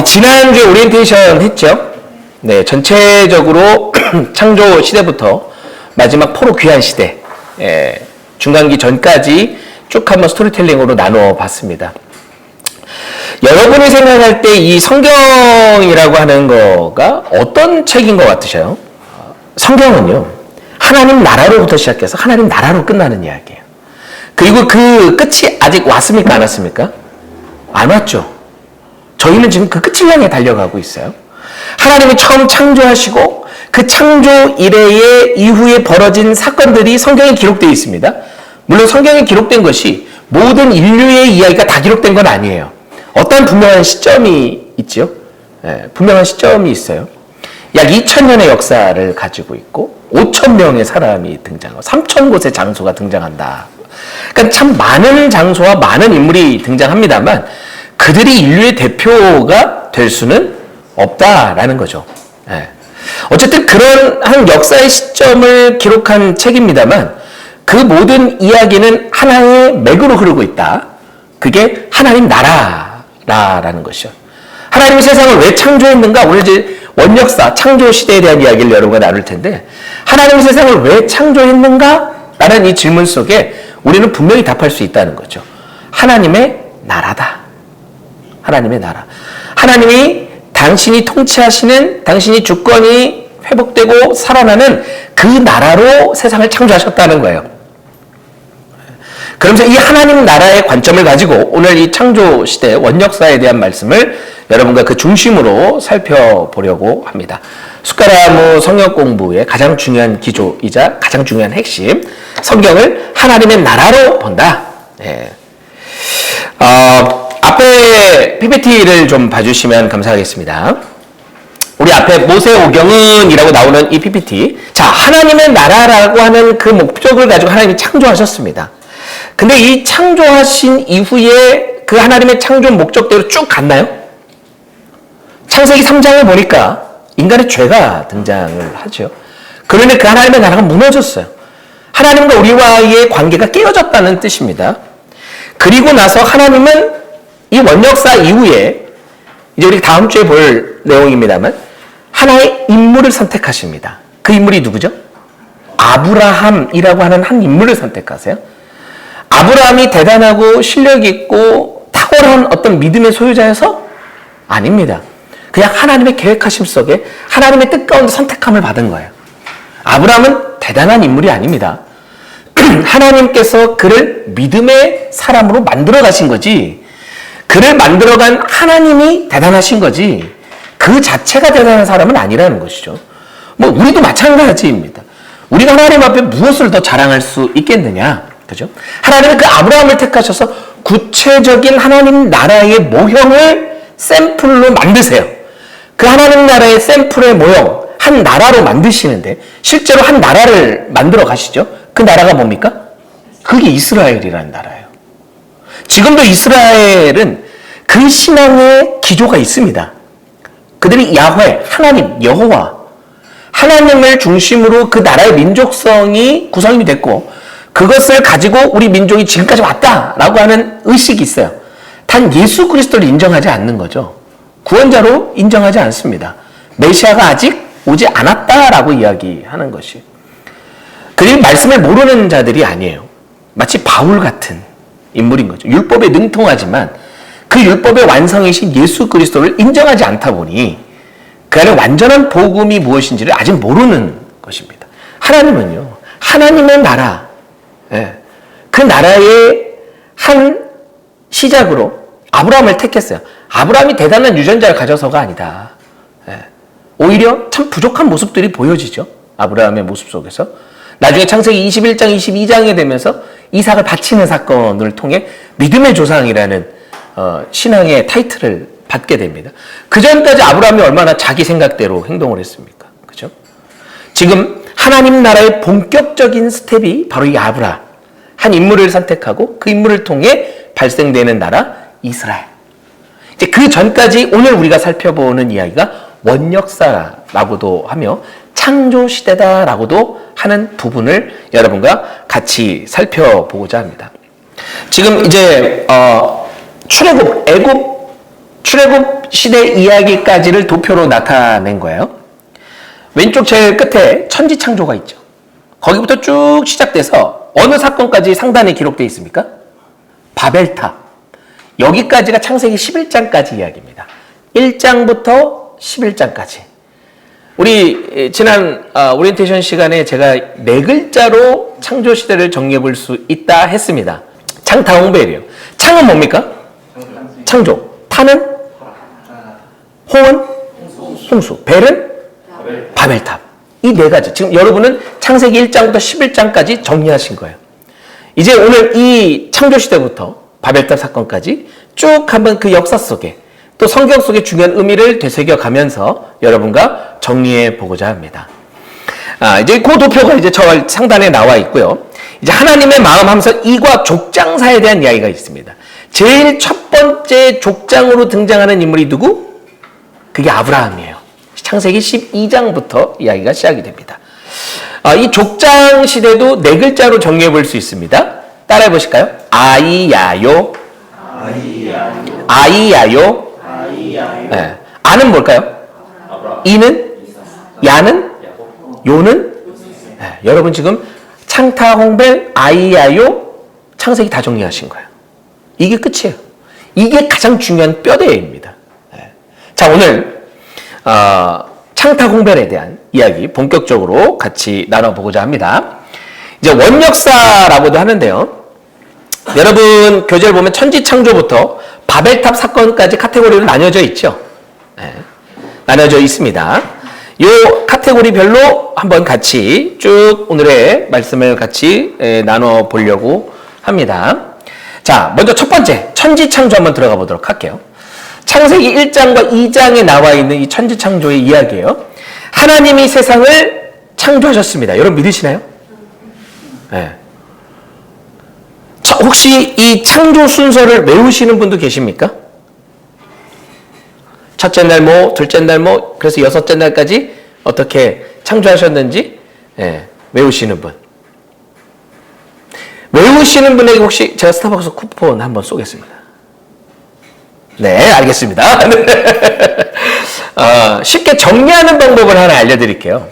지난주에 오리엔테이션 했죠? 네, 전체적으로 창조 시대부터 마지막 포로 귀환 시대, 중간기 전까지 쭉 한번 스토리텔링으로 나눠 봤습니다. 여러분이 생각할 때 이 성경이라고 하는 거가 어떤 책인 것 같으셔요? 성경은요, 하나님 나라로부터 시작해서 하나님 나라로 끝나는 이야기예요. 그리고 그 끝이 아직 왔습니까? 안 왔습니까? 안 왔죠. 저희는 지금 그 끝을 향해 달려가고 있어요. 하나님이 처음 창조하시고 그 창조 이래의 이후에 벌어진 사건들이 성경에 기록되어 있습니다. 물론 성경에 기록된 것이 모든 인류의 이야기가 다 기록된 건 아니에요. 어떤 분명한 시점이 있죠. 분명한 시점이 있어요. 약 2000년의 역사를 가지고 있고 5000명의 사람이 등장하고 3000곳의 장소가 등장한다. 그러니까 참 많은 장소와 많은 인물이 등장합니다만 그들이 인류의 대표가 될 수는 없다라는 거죠. 어쨌든 그런 한 역사의 시점을 기록한 책입니다만 그 모든 이야기는 하나의 맥으로 흐르고 있다. 그게 하나님 나라라는 것이죠. 하나님이 세상을 왜 창조했는가? 오늘 이제 원역사, 창조 시대에 대한 이야기를 여러분과 나눌 텐데 하나님이 세상을 왜 창조했는가? 라는 이 질문 속에 우리는 분명히 답할 수 있다는 거죠. 하나님의 나라다. 하나님의 나라. 하나님이 당신이 통치하시는, 당신이 주권이 회복되고 살아나는 그 나라로 세상을 창조하셨다는 거예요. 그러면서 이 하나님 나라의 관점을 가지고 오늘 이 창조 시대 원역사에 대한 말씀을 여러분과 그 중심으로 살펴보려고 합니다. 숟가락무 성경 공부의 가장 중요한 기조이자 가장 중요한 핵심, 성경을 하나님의 나라로 본다. 앞에 PPT를 좀 봐주시면 감사하겠습니다. 우리 앞에 모세오경은 이라고 나오는 이 PPT. 자, 하나님의 나라라고 하는 그 목적을 가지고 하나님이 창조하셨습니다. 근데 이 창조하신 이후에 그 하나님의 창조 목적대로 쭉 갔나요? 창세기 3장을 보니까 인간의 죄가 등장을 하죠. 그런데 그 하나님의 나라가 무너졌어요. 하나님과 우리와의 관계가 깨어졌다는 뜻입니다. 그리고 나서 하나님은 이 원역사 이후에 이제 우리 다음 주에 볼 내용입니다만 하나의 인물을 선택하십니다. 그 인물이 누구죠? 아브라함이라고 하는 한 인물을 선택하세요. 아브라함이 대단하고 실력 있고 탁월한 어떤 믿음의 소유자여서? 아닙니다. 그냥 하나님의 계획하심 속에 하나님의 뜻 가운데 선택함을 받은 거예요. 아브라함은 대단한 인물이 아닙니다. 하나님께서 그를 믿음의 사람으로 만들어 가신 거지, 그를 만들어간 하나님이 대단하신 거지 그 자체가 대단한 사람은 아니라는 것이죠. 뭐 우리도 마찬가지입니다. 우리가 하나님 앞에 무엇을 더 자랑할 수 있겠느냐, 그죠? 하나님은 그 아브라함을 택하셔서 구체적인 하나님 나라의 모형을 샘플로 만드세요. 그 하나님 나라의 샘플의 모형, 한 나라로 만드시는데 실제로 한 나라를 만들어 가시죠. 그 나라가 뭡니까? 그게 이스라엘이라는 나라예요. 지금도 이스라엘은 그 신앙의 기조가 있습니다. 그들이 야훼, 하나님, 여호와, 하나님을 중심으로 그 나라의 민족성이 구성이 됐고 그것을 가지고 우리 민족이 지금까지 왔다라고 하는 의식이 있어요. 단 예수 그리스도를 인정하지 않는 거죠. 구원자로 인정하지 않습니다. 메시아가 아직 오지 않았다라고 이야기하는 것이. 그리고 말씀을 모르는 자들이 아니에요. 마치 바울 같은 인물인 거죠. 율법에 능통하지만 그 율법의 완성이신 예수 그리스도를 인정하지 않다 보니 그 안에 완전한 복음이 무엇인지를 아직 모르는 것입니다. 하나님은요, 하나님의 나라, 그 나라의 한 시작으로 아브라함을 택했어요. 아브라함이 대단한 유전자를 가져서가 아니다. 오히려 참 부족한 모습들이 보여지죠. 아브라함의 모습 속에서. 나중에 창세기 21장, 22장에 되면서 이삭을 바치는 사건을 통해 믿음의 조상이라는 신앙의 타이틀을 받게 됩니다. 그 전까지 아브라함이 얼마나 자기 생각대로 행동을 했습니까? 그죠? 지금 하나님 나라의 본격적인 스텝이 바로 이 아브라함. 한 인물을 선택하고 그 인물을 통해 발생되는 나라 이스라엘. 이제 그 전까지 오늘 우리가 살펴보는 이야기가 원역사라고도 하며 창조시대다라고도 하는 부분을 여러분과 같이 살펴보고자 합니다. 지금 이제 출애굽 시대 이야기까지를 도표로 나타낸 거예요. 왼쪽 제일 끝에 천지창조가 있죠. 거기부터 쭉 시작돼서 어느 사건까지 상단에 기록되어 있습니까? 바벨탑. 여기까지가 창세기 11장까지 이야기입니다. 1장부터 11장까지. 우리 지난 오리엔테이션 시간에 제가 4글자로 창조 시대를 정리해 볼 수 있다 했습니다. 창타홍벨이에요. 창은 뭡니까? 창조. 타는? 홍은? 홍수. 벨은? 바벨탑. 이 4가지. 지금 여러분은 창세기 1장부터 11장까지 정리하신 거예요. 이제 오늘 이 창조 시대부터 바벨탑 사건까지 쭉 한번 그 역사 속에 또 성경 속의 중요한 의미를 되새겨가면서 여러분과 정리해 보고자 합니다. 이제 그 도표가 이제 저 상단에 나와 있고요. 이제 하나님의 마음 하면서 이과 족장사에 대한 이야기가 있습니다. 제일 첫 번째 족장으로 등장하는 인물이 누구? 그게 아브라함이에요. 창세기 12장부터 이야기가 시작이 됩니다. 이 족장 시대도 4글자로 정리해 볼 수 있습니다. 따라해 보실까요? 아이야요. 아이야요. 네. 아는 뭘까요? 이는? 야는? 요는? 네. 여러분 지금 창타, 홍벨, 아이야요, 창세기 다 정리하신 거예요. 이게 끝이에요. 이게 가장 중요한 뼈대입니다. 네. 자, 오늘 창타, 홍벨에 대한 이야기 본격적으로 같이 나눠보고자 합니다. 이제 원역사라고도 하는데요. 여러분 교재를 보면 천지창조부터 바벨탑 사건까지 카테고리로 나뉘어져 있죠. 네. 나뉘어져 있습니다. 이 카테고리별로 한번 같이 쭉 오늘의 말씀을 같이 나눠보려고 합니다. 자, 먼저 첫 번째 천지창조 한번 들어가 보도록 할게요. 창세기 1장과 2장에 나와 있는 이 천지창조의 이야기예요. 하나님이 세상을 창조하셨습니다. 여러분 믿으시나요? 네. 혹시 이 창조 순서를 외우시는 분도 계십니까? 첫째 날 뭐, 둘째 날 뭐, 그래서 여섯째 날까지 어떻게 창조하셨는지 외우시는 분. 외우시는 분에게 혹시 제가 스타벅스 쿠폰 한번 쏘겠습니다. 네, 알겠습니다. 쉽게 정리하는 방법을 하나 알려드릴게요.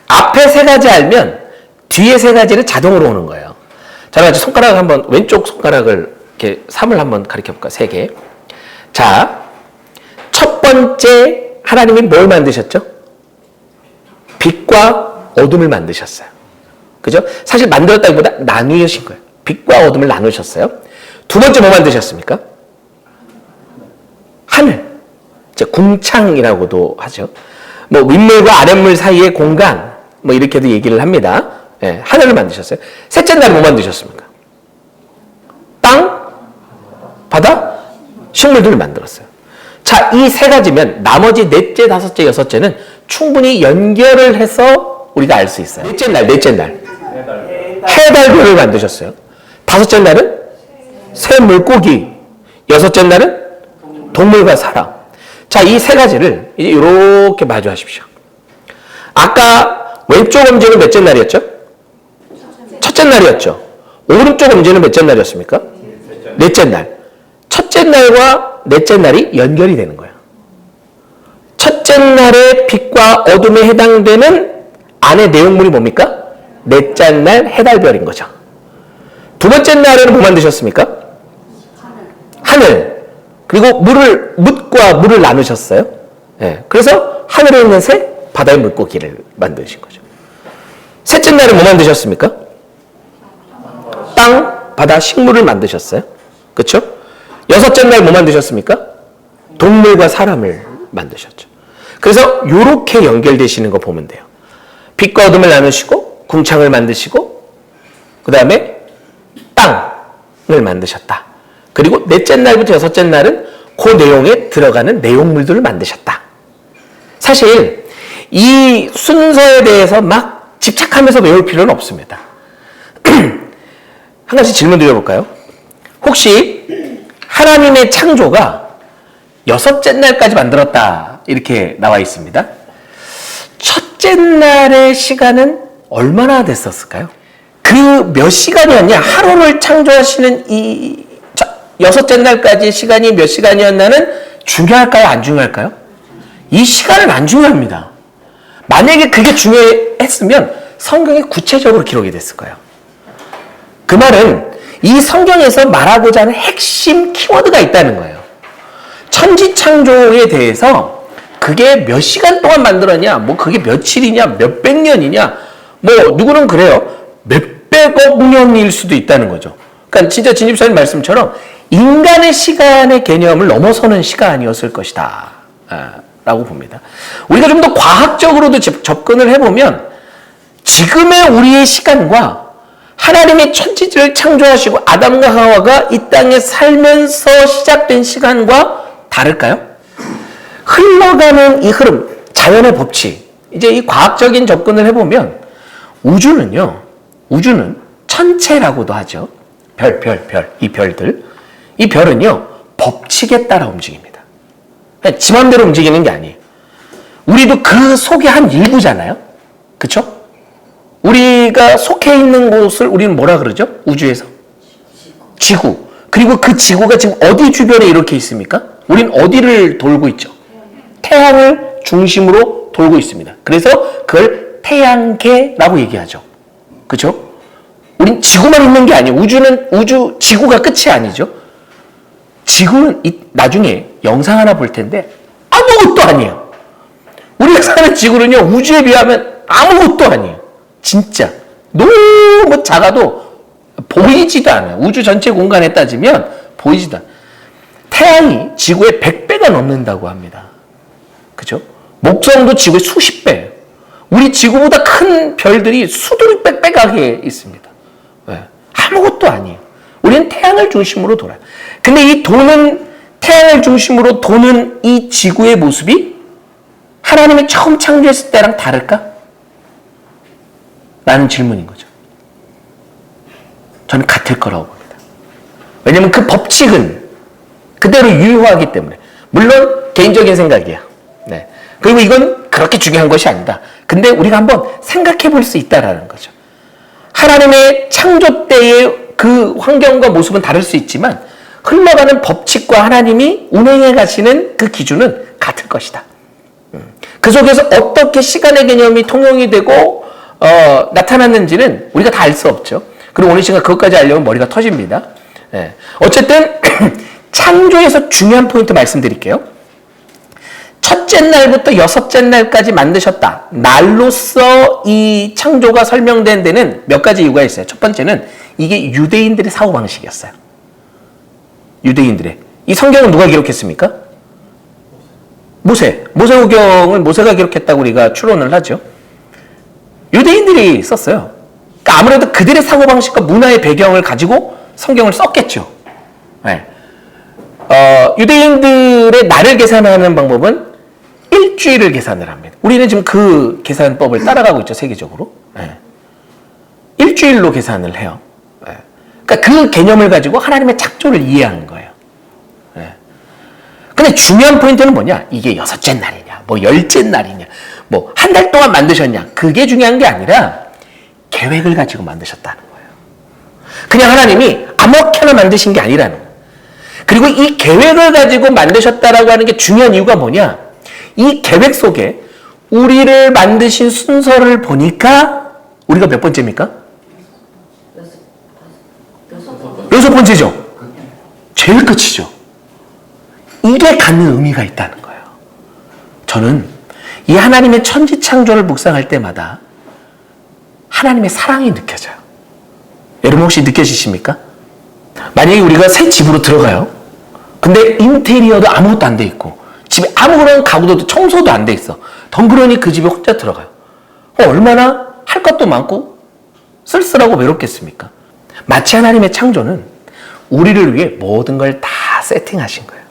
앞에 3가지 알면 뒤에 3가지는 자동으로 오는 거예요. 자, 손가락 한번, 왼쪽 손가락을 이렇게 3을 한번 가리켜 볼까요? 3개. 자, 첫 번째 하나님이 뭘 만드셨죠? 빛과 어둠을 만드셨어요. 그죠? 사실 만들었다기보다 나누신 거예요. 빛과 어둠을 나누셨어요. 두 번째 뭐 만드셨습니까? 하늘. 이제 궁창이라고도 하죠. 뭐 윗물과 아랫물 사이의 공간, 뭐 이렇게도 얘기를 합니다. 네, 하늘을 만드셨어요. 셋째 날에 뭐 만드셨습니까? 땅, 바다, 식물들을 만들었어요. 자, 이 3가지면 나머지 넷째, 다섯째, 여섯째는 충분히 연결을 해서 우리가 알 수 있어요. 넷째 날. 해달별을 만드셨어요. 다섯째 날은 새 물고기. 여섯째 날은 동물과 사람. 자, 이 3가지를 이제 이렇게 마주하십시오. 아까 왼쪽 엄지는 몇째 날이었죠? 첫째 날이었죠. 오른쪽 엄지는 몇째 날이었습니까? 넷째 날. 첫째 날과 넷째 날이 연결이 되는 거예요. 첫째 날의 빛과 어둠에 해당되는 안의 내용물이 뭡니까? 넷째 날 해달별인 거죠. 두 번째 날에는 뭐 만드셨습니까? 하늘. 그리고 묻과 물을 나누셨어요. 네. 그래서 하늘에 있는 새, 바다의 물고기를 만드신 거죠. 셋째 날에 뭐 만드셨습니까? 땅, 바다, 식물을 만드셨어요. 그렇죠? 여섯째 날 뭐 만드셨습니까? 동물과 사람을 만드셨죠. 그래서 이렇게 연결되시는 거 보면 돼요. 빛과 어둠을 나누시고 궁창을 만드시고 그 다음에 땅을 만드셨다. 그리고 넷째 날부터 여섯째 날은 그 내용에 들어가는 내용물들을 만드셨다. 사실 이 순서에 대해서 막 집착하면서 외울 필요는 없습니다. 한 가지 질문 드려볼까요? 혹시 하나님의 창조가 여섯째 날까지 만들었다 이렇게 나와 있습니다. 첫째 날의 시간은 얼마나 됐었을까요? 그 몇 시간이었냐? 하루를 창조하시는 이 여섯째 날까지 시간이 몇 시간이었나는 중요할까요? 안 중요할까요? 이 시간은 안 중요합니다. 만약에 그게 중요했으면 성경에 구체적으로 기록이 됐을 거예요. 그 말은 이 성경에서 말하고자 하는 핵심 키워드가 있다는 거예요. 천지창조에 대해서 그게 몇 시간 동안 만들었냐, 뭐 그게 며칠이냐, 몇백 년이냐, 뭐 누구는 그래요. 몇백억 년일 수도 있다는 거죠. 그러니까 진짜 진집사님 말씀처럼 인간의 시간의 개념을 넘어서는 시간이었을 것이다 라고 봅니다. 우리가 좀 더 과학적으로도 접근을 해보면 지금의 우리의 시간과 하나님의 천지를 창조하시고 아담과 하와가 이 땅에 살면서 시작된 시간과 다를까요? 흘러가는 이 흐름, 자연의 법칙, 이제 이 과학적인 접근을 해보면 우주는 천체라고도 하죠. 이 별들. 이 별은요, 법칙에 따라 움직입니다. 그냥 지 맘대로 움직이는 게 아니에요. 우리도 그 속의 한 일부잖아요. 그쵸? 우리가 속해 있는 곳을 우리는 뭐라 그러죠? 우주에서? 지구. 그리고 그 지구가 지금 어디 주변에 이렇게 있습니까? 우린 어디를 돌고 있죠? 태양을 중심으로 돌고 있습니다. 그래서 그걸 태양계라고 얘기하죠. 그죠? 우린 지구만 있는 게 아니에요. 지구가 끝이 아니죠. 지구는 나중에 영상 하나 볼 텐데 아무것도 아니에요. 우리가 사는 지구는요, 우주에 비하면 아무것도 아니에요. 진짜. 너무 작아도 보이지도 않아요. 우주 전체 공간에 따지면 보이지도 않아요. 태양이 지구의 100배가 넘는다고 합니다. 그죠? 목성도 지구의 수십 배예요. 우리 지구보다 큰 별들이 수두룩 빽빽하게 있습니다. 네. 아무것도 아니에요. 우리는 태양을 중심으로 돌아요. 근데 이 태양을 중심으로 도는 이 지구의 모습이 하나님이 처음 창조했을 때랑 다를까? 라는 질문인 거죠. 저는 같을 거라고 봅니다. 왜냐하면 그 법칙은 그대로 유효하기 때문에. 물론 개인적인 생각이야. 네. 그리고 이건 그렇게 중요한 것이 아니다. 근데 우리가 한번 생각해 볼 수 있다라는 거죠. 하나님의 창조 때의 그 환경과 모습은 다를 수 있지만 흘러가는 법칙과 하나님이 운행해 가시는 그 기준은 같을 것이다. 그 속에서 어떻게 시간의 개념이 통용이 되고 나타났는지는 우리가 다 알 수 없죠. 그리고 오늘 시간 그것까지 알려면 머리가 터집니다. 네. 어쨌든 창조에서 중요한 포인트 말씀드릴게요. 첫째 날부터 여섯째 날까지 만드셨다. 날로서 이 창조가 설명된 데는 몇 가지 이유가 있어요. 첫 번째는 이게 유대인들의 사고방식이었어요. 유대인들의. 이 성경은 누가 기록했습니까? 모세오경을 모세가 기록했다고 우리가 추론을 하죠. 유대인들이 썼어요. 그러니까 아무래도 그들의 사고방식과 문화의 배경을 가지고 성경을 썼겠죠. 네. 유대인들의 날을 계산하는 방법은 일주일을 계산을 합니다. 우리는 지금 그 계산법을 따라가고 있죠, 세계적으로. 네. 일주일로 계산을 해요. 네. 그러니까 그 개념을 가지고 하나님의 창조를 이해하는 거예요. 네. 근데 중요한 포인트는 뭐냐? 이게 여섯째 날이냐, 뭐 열째 날이냐, 뭐 한 달 동안 만드셨냐? 그게 중요한 게 아니라 계획을 가지고 만드셨다는 거예요. 그냥 하나님이 아무렇게나 만드신 게 아니라는 거예요. 그리고 이 계획을 가지고 만드셨다라고 하는 게 중요한 이유가 뭐냐? 이 계획 속에 우리를 만드신 순서를 보니까 우리가 몇 번째입니까? 여섯 번째죠. 제일 끝이죠. 이게 갖는 의미가 있다는 거예요. 저는 이 하나님의 천지 창조를 묵상할 때마다 하나님의 사랑이 느껴져요. 여러분 혹시 느껴지십니까? 만약에 우리가 새 집으로 들어가요. 근데 인테리어도 아무것도 안 돼 있고 집에 아무런 가구도 청소도 안 돼 있어. 덩그러니 그 집에 혼자 들어가요. 얼마나 할 것도 많고 쓸쓸하고 외롭겠습니까? 마치 하나님의 창조는 우리를 위해 모든 걸 다 세팅하신 거예요.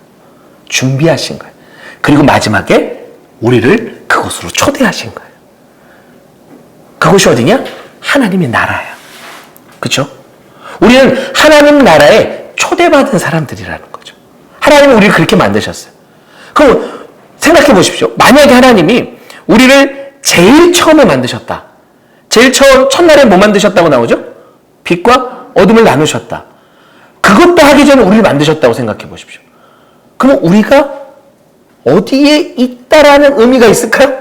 준비하신 거예요. 그리고 마지막에 우리를 그곳으로 초대하신 거예요. 그곳이 어디냐? 하나님의 나라예요. 그렇죠? 우리는 하나님 나라에 초대받은 사람들이라는 거죠. 하나님이 우리를 그렇게 만드셨어요. 그럼 생각해 보십시오. 만약에 하나님이 우리를 제일 처음에 만드셨다. 제일 첫날에 뭐 만드셨다고 나오죠? 빛과 어둠을 나누셨다. 그것도 하기 전에 우리를 만드셨다고 생각해 보십시오. 그럼 우리가 어디에 있다라는 의미가 있을까요?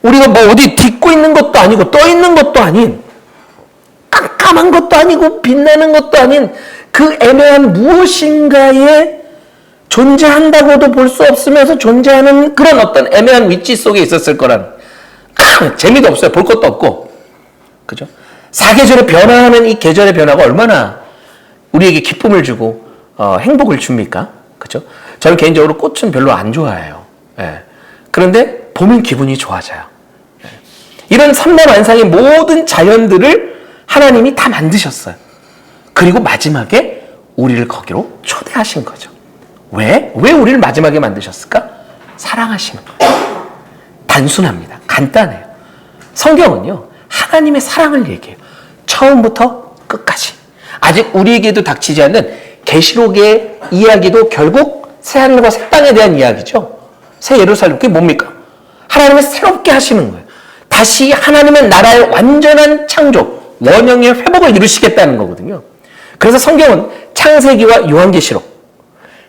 우리가 뭐 어디 딛고 있는 것도 아니고 떠 있는 것도 아닌 깜깜한 것도 아니고 빛나는 것도 아닌 그 애매한 무엇인가에 존재한다고도 볼 수 없으면서 존재하는 그런 어떤 애매한 위치 속에 있었을 거라는 재미도 없어요. 볼 것도 없고. 그죠? 사계절에 변화하는 이 계절의 변화가 얼마나 우리에게 기쁨을 주고 행복을 줍니까? 그죠? 저는 개인적으로 꽃은 별로 안 좋아해요. 예. 그런데 보면 기분이 좋아져요. 예. 이런 삼라만상의 모든 자연들을 하나님이 다 만드셨어요. 그리고 마지막에 우리를 거기로 초대하신 거죠. 왜? 왜 우리를 마지막에 만드셨을까? 사랑하시는 거예요. 단순합니다. 간단해요. 성경은요, 하나님의 사랑을 얘기해요. 처음부터 끝까지. 아직 우리에게도 닥치지 않는 계시록의 이야기도 결국 새하늘과 새 땅에 대한 이야기죠. 새 예루살렘, 그게 뭡니까? 하나님의 새롭게 하시는 거예요. 다시 하나님의 나라의 완전한 창조, 원형의 회복을 이루시겠다는 거거든요. 그래서 성경은 창세기와 요한계시록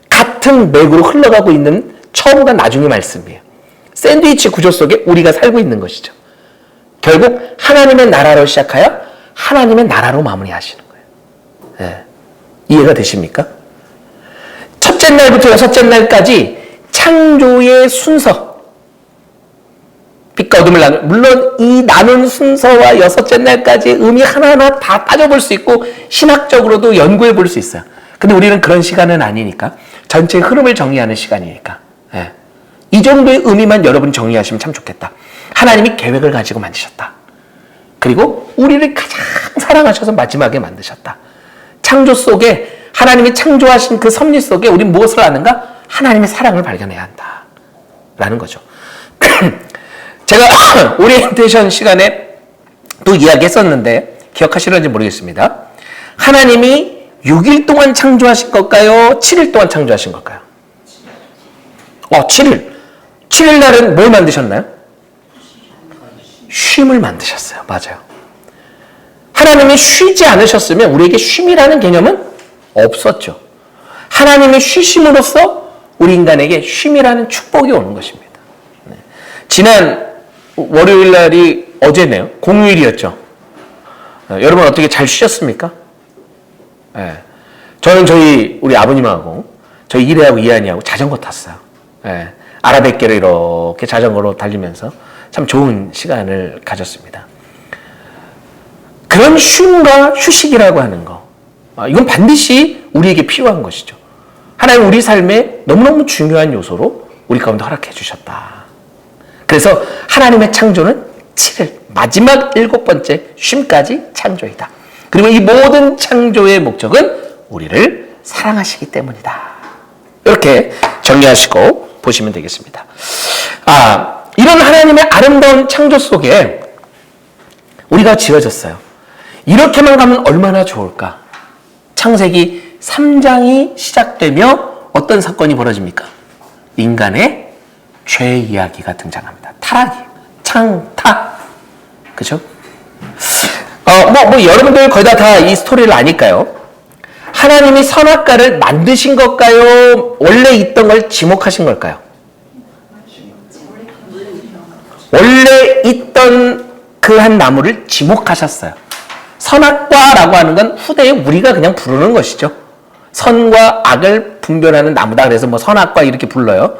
같은 맥으로 흘러가고 있는 처음과 나중의 말씀이에요. 샌드위치 구조 속에 우리가 살고 있는 것이죠. 결국 하나님의 나라로 시작하여 하나님의 나라로 마무리하시는 거예요. 네. 이해가 되십니까? 첫째 날부터 여섯째 날까지 창조의 순서, 빛과 어둠을 나눈, 물론 이 나눈 순서와 여섯째 날까지 의미 하나하나 다 따져볼 수 있고 신학적으로도 연구해 볼 수 있어요. 근데 우리는 그런 시간은 아니니까, 전체 흐름을 정리하는 시간이니까, 예. 이 정도의 의미만 여러분이 정리하시면 참 좋겠다. 하나님이 계획을 가지고 만드셨다. 그리고 우리를 가장 사랑하셔서 마지막에 만드셨다. 창조 속에, 하나님이 창조하신 그 섭리 속에 우리는 무엇을 아는가? 하나님의 사랑을 발견해야 한다 라는 거죠. 제가 오리엔테이션 시간에 또 이야기했었는데 기억하시는지 모르겠습니다. 하나님이 6일 동안 창조하신 걸까요? 7일 동안 창조하신 걸까요? 7일. 7일 날은 뭘 만드셨나요? 쉼을 만드셨어요. 맞아요. 하나님이 쉬지 않으셨으면 우리에게 쉼이라는 개념은 없었죠. 하나님이 쉬심으로써 우리 인간에게 쉼이라는 축복이 오는 것입니다. 네. 지난 월요일 날이 어제네요. 공휴일이었죠. 여러분 어떻게 잘 쉬셨습니까? 네. 저는 우리 아버님하고 저희 이래하고 이한이하고 자전거 탔어요. 네. 아라뱃길을 이렇게 자전거로 달리면서 참 좋은 시간을 가졌습니다. 그런 쉼과 휴식이라고 하는 거, 이건 반드시 우리에게 필요한 것이죠. 하나님 우리 삶에 너무너무 중요한 요소로 우리 가운데 허락해 주셨다. 그래서 하나님의 창조는 7일, 마지막 7번째 쉼까지 창조이다. 그리고 이 모든 창조의 목적은 우리를 사랑하시기 때문이다. 이렇게 정리하시고 보시면 되겠습니다. 이런 하나님의 아름다운 창조 속에 우리가 지어졌어요. 이렇게만 가면 얼마나 좋을까? 창세기 3장이 시작되며 어떤 사건이 벌어집니까? 인간의 죄 이야기가 등장합니다. 타락이, 창타. 그죠? 여러분들 거의 다 이 스토리를 아니까요. 하나님이 선악과를 만드신 걸까요? 원래 있던 걸 지목하신 걸까요? 원래 있던 그 한 나무를 지목하셨어요. 선악과라고 하는 건 후대에 우리가 그냥 부르는 것이죠. 선과 악을 분별하는 나무다. 그래서 선악과 이렇게 불러요.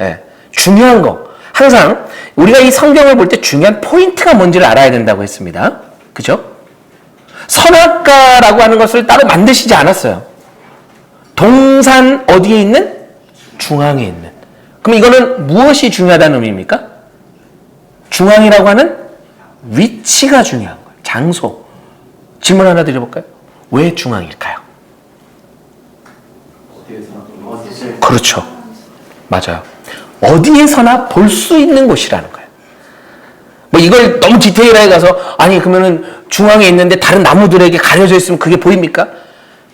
예. 중요한 거. 항상 우리가 이 성경을 볼 때 중요한 포인트가 뭔지를 알아야 된다고 했습니다. 그죠? 선악과라고 하는 것을 따로 만드시지 않았어요. 동산 어디에 있는? 중앙에 있는. 그럼 이거는 무엇이 중요하다는 의미입니까? 중앙이라고 하는 위치가 중요한 거예요. 장소. 질문 하나 드려볼까요? 왜 중앙일까요? 그렇죠. 맞아요. 어디에서나 볼 수 있는 곳이라는 거예요. 이걸 너무 디테일하게 가서 그러면은 중앙에 있는데 다른 나무들에게 가려져 있으면 그게 보입니까?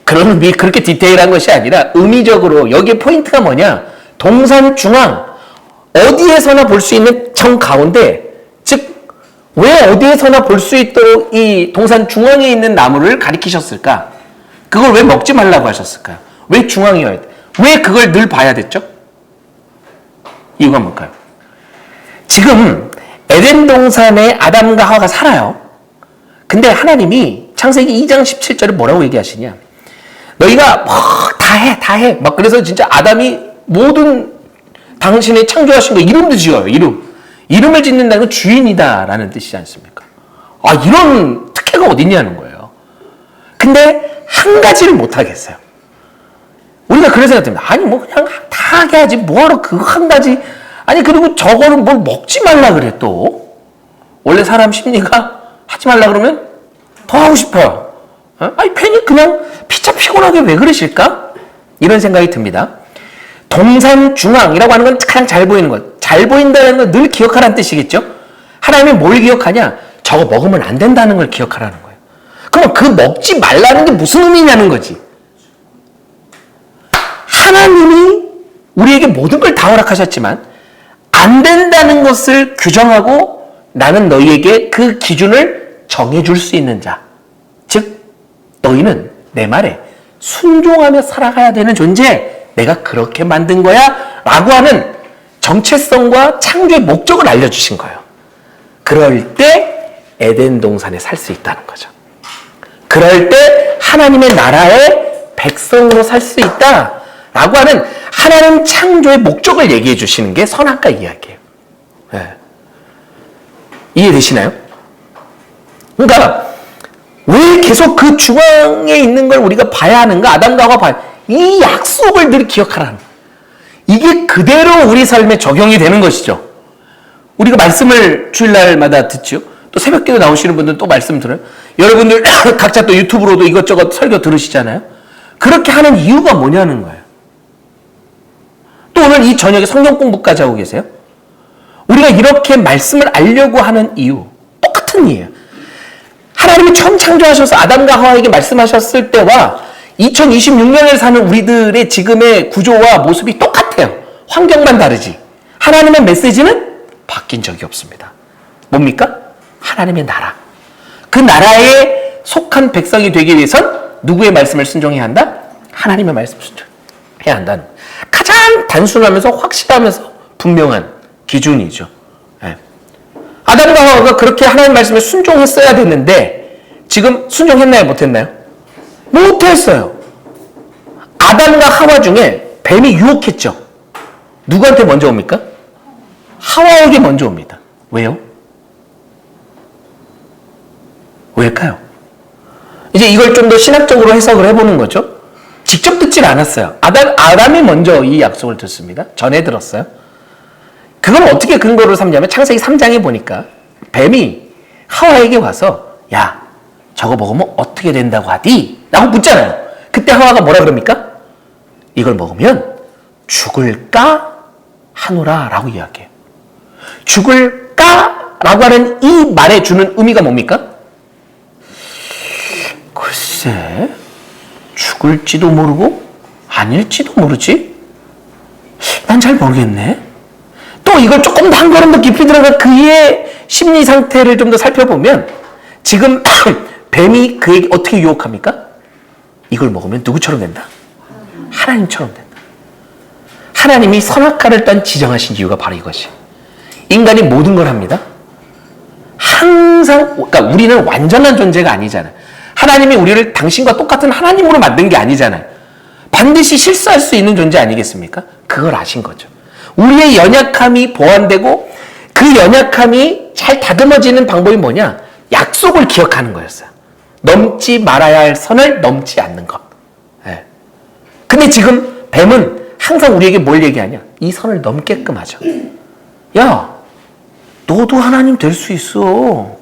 그런 의미, 그렇게 디테일한 것이 아니라 의미적으로 여기에 포인트가 뭐냐? 동산 중앙, 어디에서나 볼 수 있는 정 가운데, 즉 왜 어디에서나 볼 수 있도록 이 동산 중앙에 있는 나무를 가리키셨을까? 그걸 왜 먹지 말라고 하셨을까요? 왜 중앙이어야 돼? 왜 그걸 늘 봐야 됐죠? 이유가 뭘까요? 지금 에덴 동산에 아담과 하와가 살아요. 근데 하나님이 창세기 2장 17절에 뭐라고 얘기하시냐? 너희가 다 해. 막 그래서 진짜 아담이 모든 당신의 창조하신 거 이름도 지어요. 이름을 짓는다는 건 주인이다라는 뜻이지 않습니까? 아, 이런 특혜가 어딨냐는 거예요. 근데 한 가지를 못 하겠어요. 우리가 그런 생각 듭니다. 아니 뭐 그냥 다 하게 하지 뭐하러 그거 한 가지. 아니 그리고 저거는 뭘 먹지 말라 그래 또. 원래 사람 심리가 하지 말라 그러면 더 하고 싶어요. 아니 괜히 그냥 피차 피곤하게 왜 그러실까? 이런 생각이 듭니다. 동산 중앙이라고 하는 건 가장 잘 보이는 것. 잘 보인다는 건 늘 기억하라는 뜻이겠죠? 하나님이 뭘 기억하냐? 저거 먹으면 안 된다는 걸 기억하라는 거예요. 그럼 그 먹지 말라는 게 무슨 의미냐는 거지. 하나님이 우리에게 모든 걸 다 허락하셨지만 안 된다는 것을 규정하고 나는 너희에게 그 기준을 정해줄 수 있는 자. 즉 너희는 내 말에 순종하며 살아가야 되는 존재. 내가 그렇게 만든 거야 라고 하는 정체성과 창조의 목적을 알려주신 거예요. 그럴 때 에덴 동산에 살 수 있다는 거죠. 그럴 때 하나님의 나라의 백성으로 살 수 있다 라고 하는 하나님 창조의 목적을 얘기해 주시는 게 선악과 이야기예요. 네. 이해되시나요? 그러니까 왜 계속 그 중앙에 있는 걸 우리가 봐야 하는가? 아담과 하와 봐야 이 약속을 늘 기억하라는 거예요. 이게 그대로 우리 삶에 적용이 되는 것이죠. 우리가 말씀을 주일날마다 듣죠. 또 새벽기도 나오시는 분들은 또 말씀 들어요. 여러분들 각자 또 유튜브로도 이것저것 설교 들으시잖아요. 그렇게 하는 이유가 뭐냐는 거예요. 또 오늘 이 저녁에 성경 공부까지 하고 계세요. 우리가 이렇게 말씀을 알려고 하는 이유 똑같은 이유예요. 하나님이 처음 창조하셔서 아담과 하와에게 말씀하셨을 때와 2026년을 사는 우리들의 지금의 구조와 모습이 똑같아요. 환경만 다르지. 하나님의 메시지는 바뀐 적이 없습니다. 뭡니까? 하나님의 나라. 그 나라에 속한 백성이 되기 위해선 누구의 말씀을 순종해야 한다? 하나님의 말씀을 순종해야 한다는 가장 단순하면서 확실하면서 분명한 기준이죠. 네. 아담과 하와가 그렇게 하나님 말씀에 순종했어야 됐는데 지금 순종했나요? 못했나요? 못했어요. 아담과 하와 중에 뱀이 유혹했죠. 누구한테 먼저 옵니까? 하와에게 먼저 옵니다. 왜요? 왜일까요? 이제 이걸 좀 더 신학적으로 해석을 해보는 거죠. 직접 듣질 않았어요. 아담이 먼저 이 약속을 듣습니다. 전에 들었어요. 그걸 어떻게 근거로 삼냐면 창세기 3장에 보니까 뱀이 하와에게 와서 야, 저거 먹으면 어떻게 된다고 하디? 라고 묻잖아요. 그때 하와가 뭐라 그럽니까? 이걸 먹으면 죽을까 하노라 라고 이야기해요. 죽을까? 라고 하는 이 말에 주는 의미가 뭡니까? 글쎄, 죽을지도 모르고 아닐지도 모르지? 난 잘 모르겠네. 또 이걸 조금 더 한 걸음 더 깊이 들어가 그의 심리 상태를 좀 더 살펴보면 지금 뱀이 그에게 어떻게 유혹합니까? 이걸 먹으면 누구처럼 된다? 하나님처럼 된다. 하나님이 선악과를 딴 지정하신 이유가 바로 이것이에요. 인간이 모든 걸 합니다. 항상, 그러니까 우리는 완전한 존재가 아니잖아요. 하나님이 우리를 당신과 똑같은 하나님으로 만든 게 아니잖아요. 반드시 실수할 수 있는 존재 아니겠습니까? 그걸 아신 거죠. 우리의 연약함이 보완되고 그 연약함이 잘 다듬어지는 방법이 뭐냐? 약속을 기억하는 거였어요. 넘지 말아야 할 선을 넘지 않는 것. 네. 근데 지금 뱀은 항상 우리에게 뭘 얘기하냐? 이 선을 넘게끔 하죠. 야, 너도 하나님 될 수 있어.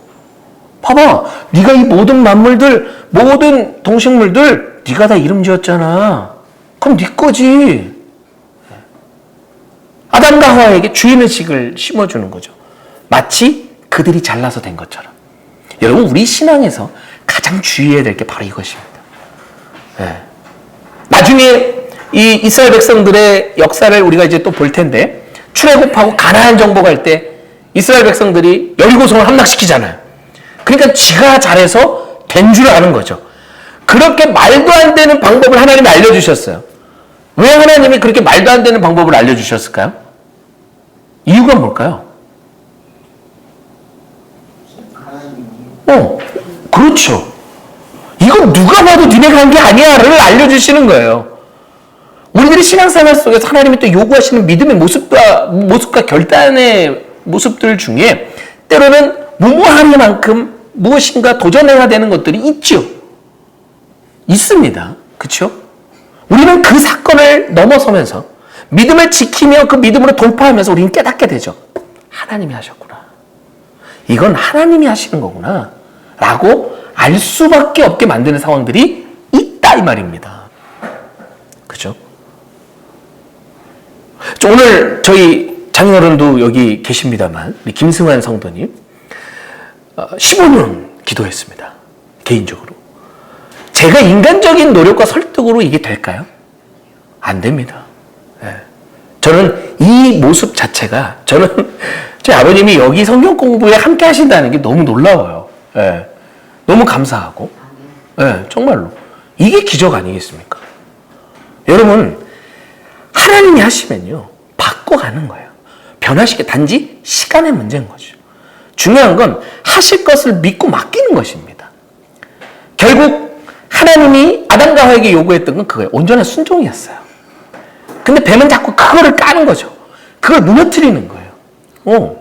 봐봐, 네가 이 모든 만물들, 모든 동식물들 네가 다 이름 지었잖아. 그럼 네 거지. 아담과 하와에게 주인의식을 심어주는 거죠. 마치 그들이 잘나서 된 것처럼. 여러분, 우리 신앙에서 가장 주의해야 될 게 바로 이것입니다. 네. 나중에 이 이스라엘 백성들의 역사를 우리가 이제 또 볼 텐데, 출애굽하고 가나안 정복할 때 이스라엘 백성들이 여리고성을 함락시키잖아요. 그러니까 지가 잘해서 된 줄 아는 거죠. 그렇게 말도 안 되는 방법을 하나님이 알려주셨어요. 왜 하나님이 그렇게 말도 안 되는 방법을 알려주셨을까요? 이유가 뭘까요? 그렇죠. 이건 누가 봐도 니네가 한 게 아니야를 알려주시는 거예요. 우리들이 신앙생활 속에서 하나님이 또 요구하시는 믿음의 모습과 결단의 모습들 중에 때로는 무모하니만큼 무엇인가 도전해야 되는 것들이 있죠. 있습니다. 그렇죠? 우리는 그 사건을 넘어서면서 믿음을 지키며 그 믿음으로 돌파하면서 우리는 깨닫게 되죠. 하나님이 하셨구나. 이건 하나님이 하시는 거구나. 라고 알 수밖에 없게 만드는 상황들이 있다 이 말입니다. 그죠? 오늘 저희 장인어른도 여기 계십니다만 우리 김승환 성도님 15년 기도했습니다. 개인적으로. 제가 인간적인 노력과 설득으로 이게 될까요? 안 됩니다. 네. 저는 이 모습 자체가 저는 제 아버님이 여기 성경 공부에 함께 하신다는 게 너무 놀라워요. 네. 너무 감사하고 네, 정말로 이게 기적 아니겠습니까? 여러분 하나님이 하시면요 바꿔가는 거예요. 변화시켜 단지 시간의 문제인 거죠. 중요한 건 하실 것을 믿고 맡기는 것입니다. 결국 하나님이 아담과 하와에게 요구했던 건 그거예요. 온전한 순종이었어요. 근데 뱀은 자꾸 그거를 까는 거죠. 그걸 무너뜨리는 거예요.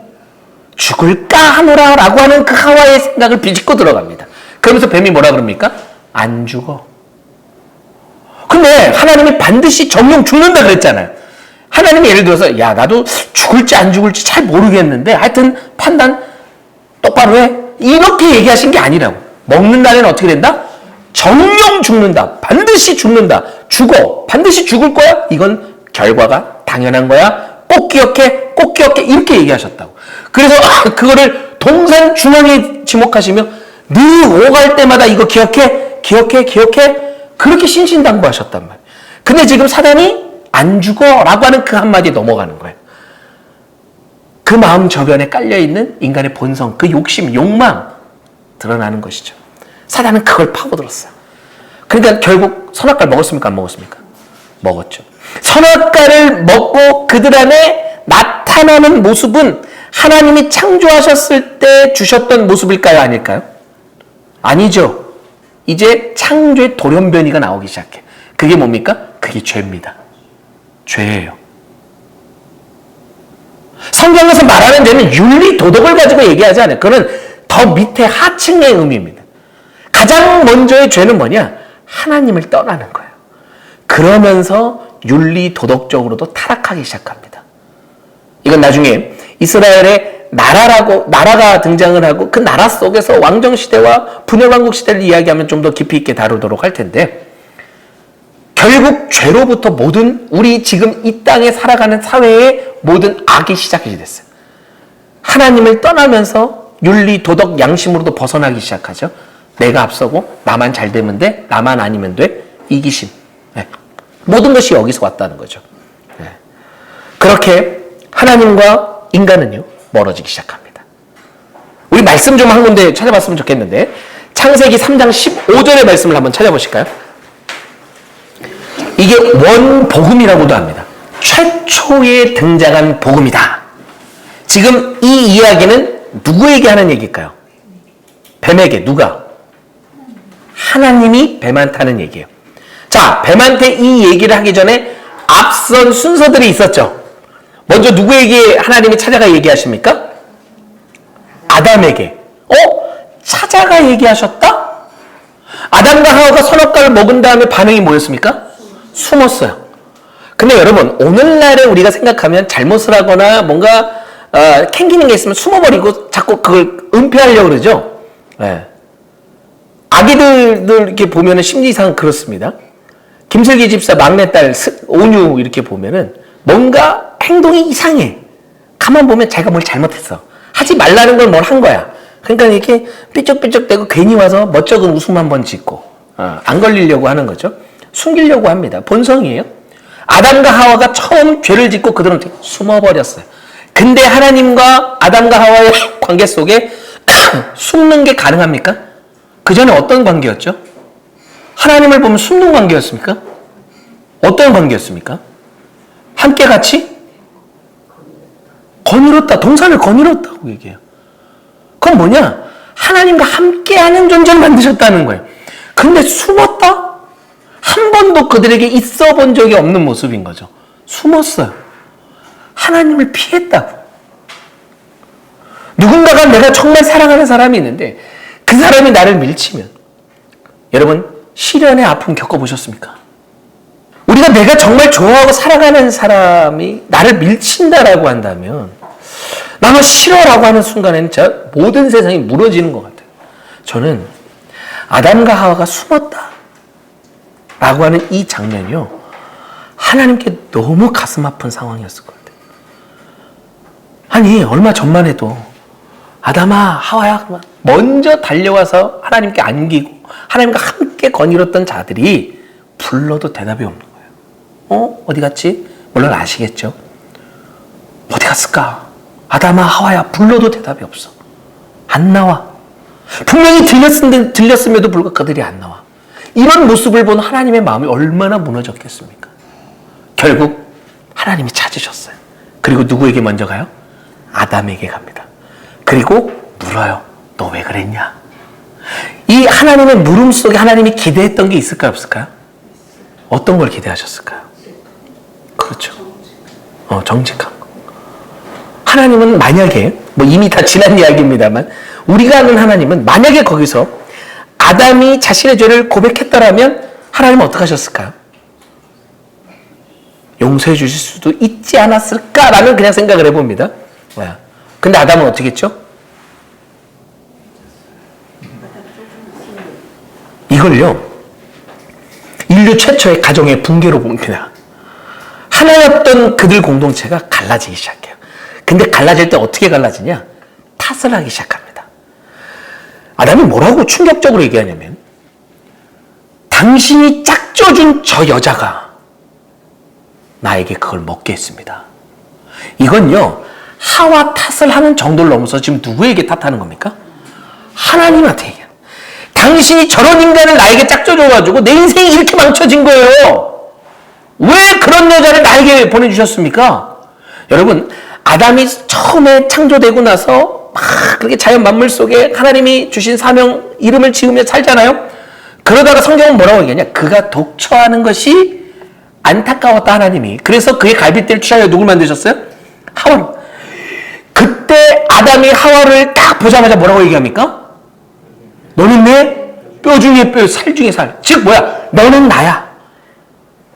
죽을까 하노라 라고 하는 그 하와의 생각을 비집고 들어갑니다. 그러면서 뱀이 뭐라 그럽니까? 안 죽어. 근데 하나님이 반드시 정령 죽는다 그랬잖아요. 하나님이 예를 들어서 야 나도 죽을지 안 죽을지 잘 모르겠는데 하여튼 판단 똑바로 해. 이렇게 얘기하신 게 아니라고. 먹는 날에는 어떻게 된다? 정령 죽는다. 반드시 죽는다. 죽어. 반드시 죽을 거야? 이건 결과가 당연한 거야. 꼭 기억해. 꼭 기억해. 이렇게 얘기하셨다고. 그래서 그거를 동산 중앙에 지목하시며 늘 오갈 때마다 이거 기억해. 기억해. 기억해. 그렇게 신신당부하셨단 말이에요. 근데 지금 사단이 안 죽어 라고 하는 그 한마디에 넘어가는 거예요. 그 마음 저변에 깔려있는 인간의 본성, 그 욕심, 욕망 드러나는 것이죠. 사단은 그걸 파고들었어요. 그러니까 결국 선악과를 먹었습니까? 안 먹었습니까? 먹었죠. 선악과를 먹고 그들 안에 나타나는 모습은 하나님이 창조하셨을 때 주셨던 모습일까요? 아닐까요? 아니죠. 이제 창조의 돌연변이가 나오기 시작해. 그게 뭡니까? 그게 죄입니다. 죄예요. 성경에서 말하는 죄는 윤리, 도덕을 가지고 얘기하지 않아요. 그거는 더 밑에 하층의 의미입니다. 가장 먼저의 죄는 뭐냐? 하나님을 떠나는 거예요. 그러면서 윤리, 도덕적으로도 타락하기 시작합니다. 이건 나중에 이스라엘의 나라가 등장을 하고 그 나라 속에서 왕정시대와 분열왕국 시대를 이야기하면 좀 더 깊이 있게 다루도록 할 텐데 결국 죄로부터 모든 우리 지금 이 땅에 살아가는 사회의 모든 악이 시작이 됐어요. 하나님을 떠나면서 윤리, 도덕, 양심으로도 벗어나기 시작하죠. 내가 앞서고 나만 잘 되면 돼, 나만 아니면 돼, 이기심. 네. 모든 것이 여기서 왔다는 거죠. 네. 그렇게 하나님과 인간은요 멀어지기 시작합니다. 우리 말씀 좀 한 군데 찾아봤으면 좋겠는데 창세기 3장 15절의 말씀을 한번 찾아보실까요? 이게 원복음이라고도 합니다. 최초에 등장한 복음이다. 지금 이 이야기는 누구에게 하는 얘기일까요? 뱀에게. 누가? 하나님이 뱀한테 하는 얘기예요. 자, 뱀한테 이 얘기를 하기 전에 앞선 순서들이 있었죠. 먼저 누구에게 하나님이 찾아가 얘기하십니까? 아담에게. 찾아가 얘기하셨다? 아담과 하와가 선악과를 먹은 다음에 반응이 뭐였습니까? 숨었어요. 근데 여러분 오늘날에 우리가 생각하면 잘못을 하거나 뭔가 캥기는 게 있으면 숨어버리고 자꾸 그걸 은폐하려고 그러죠. 네. 아기들 이렇게 보면은 심리상 그렇습니다. 김슬기 집사 막내딸 온유 이렇게 보면은 뭔가 행동이 이상해. 가만 보면 자기가 뭘 잘못했어. 하지 말라는 걸 뭘 한 거야. 그러니까 이렇게 삐쩍삐쩍대고 괜히 와서 멋쩍은 웃음 한번 짓고 안 걸리려고 하는 거죠. 숨기려고 합니다. 본성이에요. 아담과 하와가 처음 죄를 짓고 그들은 숨어버렸어요. 근데 하나님과 아담과 하와의 관계 속에 숨는 게 가능합니까? 그 전에 어떤 관계였죠? 하나님을 보면 숨는 관계였습니까? 어떤 관계였습니까? 함께 같이 거닐었다. 동산을 거닐었다고 얘기해요. 그건 뭐냐? 하나님과 함께하는 존재를 만드셨다는 거예요. 근데 숨었다? 한 번도 그들에게 있어 본 적이 없는 모습인 거죠. 숨었어요. 하나님을 피했다고. 누군가가 내가 정말 사랑하는 사람이 있는데 그 사람이 나를 밀치면, 여러분 시련의 아픔 겪어보셨습니까? 우리가 내가 정말 좋아하고 사랑하는 사람이 나를 밀친다라고 한다면 나는 싫어라고 하는 순간에는 진짜 모든 세상이 무너지는 것 같아요. 저는 아담과 하와가 숨었다 라고 하는 이 장면이요, 하나님께 너무 가슴 아픈 상황이었을 것 같아요. 아니 얼마 전만 해도 아담아 하와야 먼저 달려와서 하나님께 안기고 하나님과 함께 거닐었던 자들이 불러도 대답이 없는 거예요. 어디 갔지? 물론 아시겠죠? 어디 갔을까? 아담아 하와야 불러도 대답이 없어. 안 나와. 분명히 들렸음에도 불구하고 그들이 안 나와. 이런 모습을 본 하나님의 마음이 얼마나 무너졌겠습니까? 결국 하나님이 찾으셨어요. 그리고 누구에게 먼저 가요? 아담에게 갑니다. 그리고 물어요. 너 왜 그랬냐? 이 하나님의 물음 속에 하나님이 기대했던 게 있을까요, 없을까요? 어떤 걸 기대하셨을까요? 그렇죠. 정직한 거. 하나님은 만약에, 이미 다 지난 이야기입니다만, 우리가 아는 하나님은 만약에 거기서 아담이 자신의 죄를 고백했더라면 하나님은 어떻게 하셨을까요? 용서해 주실 수도 있지 않았을까라는 그냥 생각을 해봅니다. 근데 아담은 어떻게 했죠? 이걸요, 인류 최초의 가정의 붕괴로 봅니다. 하나였던 그들 공동체가 갈라지기 시작해요. 근데 갈라질 때 어떻게 갈라지냐? 탓을 하기 시작합니다. 아담이 뭐라고 충격적으로 얘기하냐면, 당신이 짝져준 저 여자가 나에게 그걸 먹게 했습니다. 이건요, 하와 탓을 하는 정도를 넘어서 지금 누구에게 탓하는 겁니까? 하나님한테 얘기해요. 당신이 저런 인간을 나에게 짝져줘가지고 내 인생이 이렇게 망쳐진 거예요. 왜 그런 여자를 나에게 보내주셨습니까? 여러분, 아담이 처음에 창조되고 나서 막 그렇게 자연 만물 속에 하나님이 주신 사명, 이름을 지으며 살잖아요. 그러다가 성경은 뭐라고 얘기하냐? 그가 독처하는 것이 안타까웠다, 하나님이. 그래서 그의 갈빗대를 취하여 누굴 만드셨어요? 하와를. 그때 아담이 하와를 딱 보자마자 뭐라고 얘기합니까? 너는 내 뼈 중에 뼈, 살 중에 살. 즉 뭐야? 너는 나야.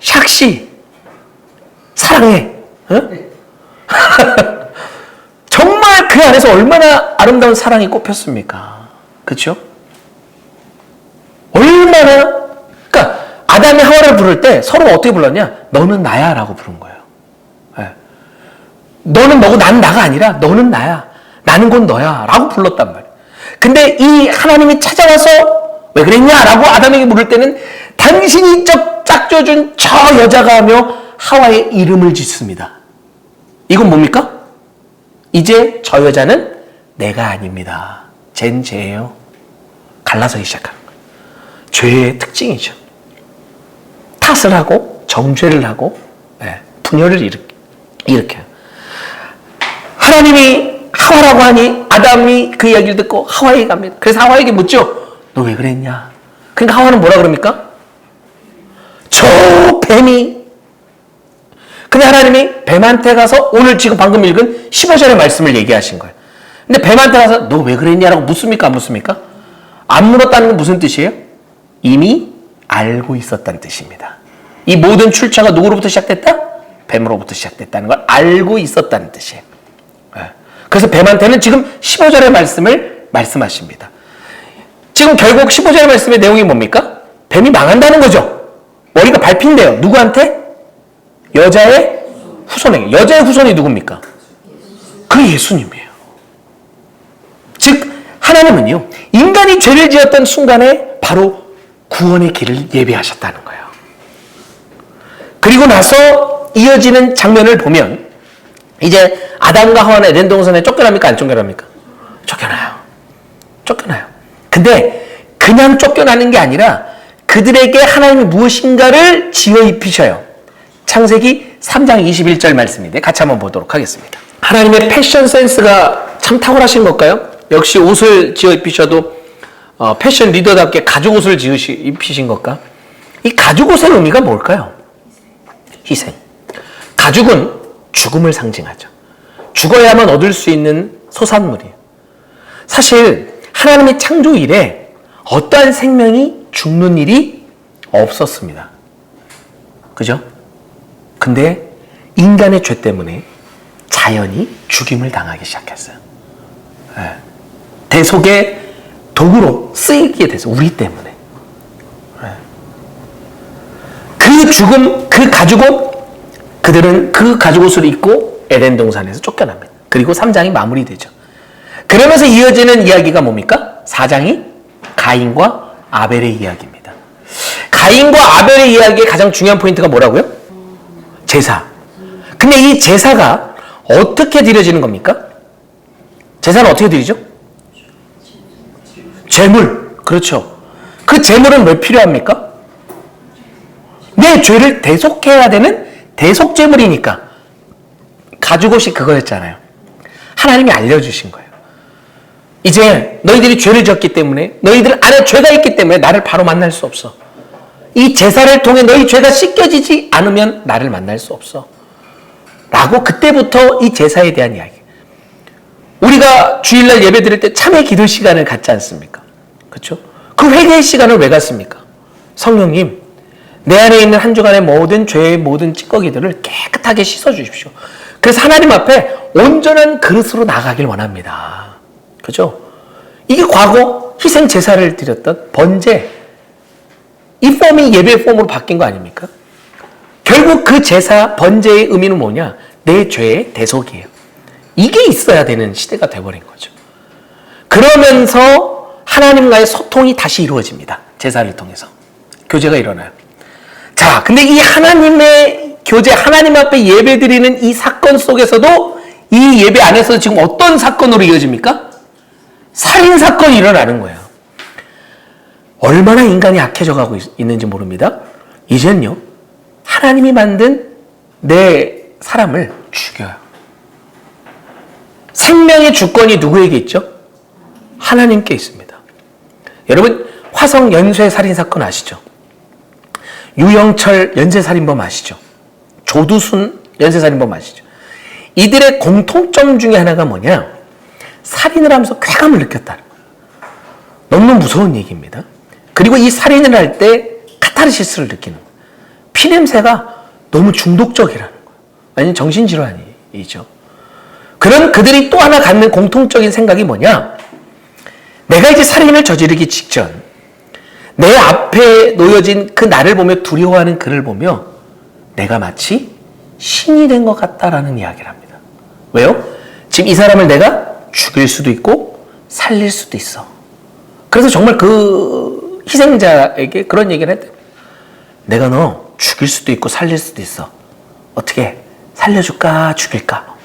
샥시. 사랑해. 정말 그 안에서 얼마나 아름다운 사랑이 꼽혔습니까? 그렇죠? 얼마나, 그러니까 아담이 하와를 부를 때 서로 어떻게 불렀냐? 너는 나야 라고 부른 거예요. 너는 너고 나는 나가 아니라 너는 나야. 나는 곧 너야 라고 불렀단 말이에요. 근데 이 하나님이 찾아와서 왜 그랬냐 라고 아담에게 물을 때는 당신이 짝져준 저 여자가 하며 하와의 이름을 짓습니다. 이건 뭡니까? 이제 저 여자는 내가 아닙니다. 쟨 죄예요. 갈라서기 시작하는 거예요. 죄의 특징이죠. 탓을 하고 정죄를 하고 분열을 일으켜요. 하나님이 하와라고 하니 아담이 그 이야기를 듣고 하와에게 갑니다. 그래서 하와에게 묻죠. 너 왜 그랬냐? 그러니까 하와는 뭐라 그럽니까? 저 뱀이. 근데 하나님이 뱀한테 가서 오늘 지금 방금 읽은 15절의 말씀을 얘기하신 거예요. 근데 뱀한테 가서 너 왜 그랬냐라고 묻습니까? 안 묻습니까? 안 물었다는 건 무슨 뜻이에요? 이미 알고 있었다는 뜻입니다. 이 모든 출처가 누구로부터 시작됐다? 뱀으로부터 시작됐다는 걸 알고 있었다는 뜻이에요. 그래서 뱀한테는 지금 15절의 말씀을 말씀하십니다. 지금 결국 15절의 말씀의 내용이 뭡니까? 뱀이 망한다는 거죠. 머리가 밟힌대요. 누구한테? 여자의 후손에게. 여자의 후손이 누굽니까? 그 예수님이에요. 즉 하나님은요, 인간이 죄를 지었던 순간에 바로 구원의 길을 예비하셨다는 거예요. 그리고 나서 이어지는 장면을 보면 이제 아담과 하와는 에덴 동산에 쫓겨납니까? 안 쫓겨납니까? 쫓겨나요. 근데 그냥 쫓겨나는 게 아니라 그들에게 하나님이 무엇인가를 지어 입히셔요. 창세기 3장 21절 말씀인데 같이 한번 보도록 하겠습니다. 하나님의 패션 센스가 참 탁월하신 걸까요? 역시 옷을 지어 입히셔도 패션 리더답게 가죽 옷을 입히신 걸까? 이 가죽 옷의 의미가 뭘까요? 희생. 가죽은 죽음을 상징하죠. 죽어야만 얻을 수 있는 소산물이에요. 사실 하나님의 창조 이래 어떠한 생명이 죽는 일이 없었습니다. 그죠? 근데 인간의 죄 때문에 자연이 죽임을 당하기 시작했어요. 네. 대속의 도구로 쓰이게 돼서 우리 때문에. 네. 그 죽음, 그 가죽옷, 그들은 그 가죽옷을 입고 에덴 동산에서 쫓겨납니다. 그리고 3장이 마무리되죠. 그러면서 이어지는 이야기가 뭡니까? 4장이 가인과 아벨의 이야기입니다. 가인과 아벨의 이야기의 가장 중요한 포인트가 뭐라고요? 제사. 근데 이 제사가 어떻게 드려지는 겁니까? 제사는 어떻게 드리죠? 제물. 그렇죠. 그 제물은 왜 필요합니까? 내 죄를 대속해야 되는 대속제물이니까. 가죽옷이 그거였잖아요. 하나님이 알려주신 거예요. 이제 너희들이 죄를 지었기 때문에, 너희들 안에 죄가 있기 때문에 나를 바로 만날 수 없어. 이 제사를 통해 너희 죄가 씻겨지지 않으면 나를 만날 수 없어. 라고 그때부터 이 제사에 대한 이야기. 우리가 주일날 예배 드릴 때 참회 기도 시간을 갖지 않습니까? 그렇죠? 그 회개의 시간을 왜 갖습니까? 성령님, 내 안에 있는 한 주간의 모든 죄의 모든 찌꺼기들을 깨끗하게 씻어 주십시오. 그래서 하나님 앞에 온전한 그릇으로 나가길 원합니다. 그죠? 이게 과거 희생 제사를 드렸던 번제, 이 폼이 예배 폼으로 바뀐 거 아닙니까? 결국 그 제사, 번제의 의미는 뭐냐? 내 죄의 대속이에요. 이게 있어야 되는 시대가 돼버린 거죠. 그러면서 하나님과의 소통이 다시 이루어집니다. 제사를 통해서. 교제가 일어나요. 자, 근데 이 하나님의 교제, 하나님 앞에 예배 드리는 이 사건 속에서도 이 예배 안에서 지금 어떤 사건으로 이어집니까? 살인사건이 일어나는 거예요. 얼마나 인간이 악해져 가고 있는지 모릅니다. 이젠요, 하나님이 만든 내 사람을 죽여요. 생명의 주권이 누구에게 있죠? 하나님께 있습니다. 여러분, 화성 연쇄 살인사건 아시죠? 유영철 연쇄살인범 아시죠? 조두순 연쇄살인범 아시죠? 이들의 공통점 중에 하나가 뭐냐? 살인을 하면서 쾌감을 느꼈다는 거예요. 너무 무서운 얘기입니다. 그리고 이 살인을 할 때 카타르시스를 느끼는 거예요. 피냄새가 너무 중독적이라는 거예요. 아니, 정신질환이죠. 그런 그들이 또 하나 갖는 공통적인 생각이 뭐냐? 내가 이제 살인을 저지르기 직전, 내 앞에 놓여진 그 나를 보며 두려워하는 그를 보며 내가 마치 신이 된 것 같다라는 이야기를 합니다. 왜요? 지금 이 사람을 내가 죽일 수도 있고 살릴 수도 있어. 그래서 정말 그 희생자에게 그런 얘기를 했대요. 내가 너 죽일 수도 있고 살릴 수도 있어. 어떻게 살려줄까 죽일까?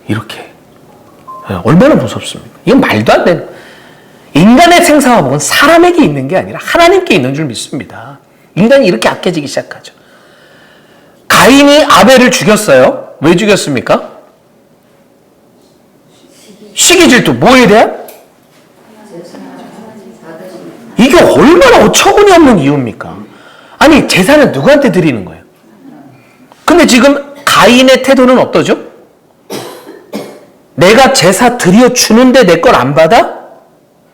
이렇게. 얼마나 무섭습니까? 이건 말도 안 되는. 인간의 생사화복은 사람에게 있는 게 아니라 하나님께 있는 줄 믿습니다. 인간이 이렇게 악해지기 시작하죠. 가인이 아벨을 죽였어요. 왜 죽였습니까? 시기질투. 뭐에 대한? 이게 얼마나 어처구니없는 이유입니까? 아니, 제사는 누구한테 드리는 거예요? 근데 지금 가인의 태도는 어떠죠? 내가 제사 드려주는데 내 걸 안 받아?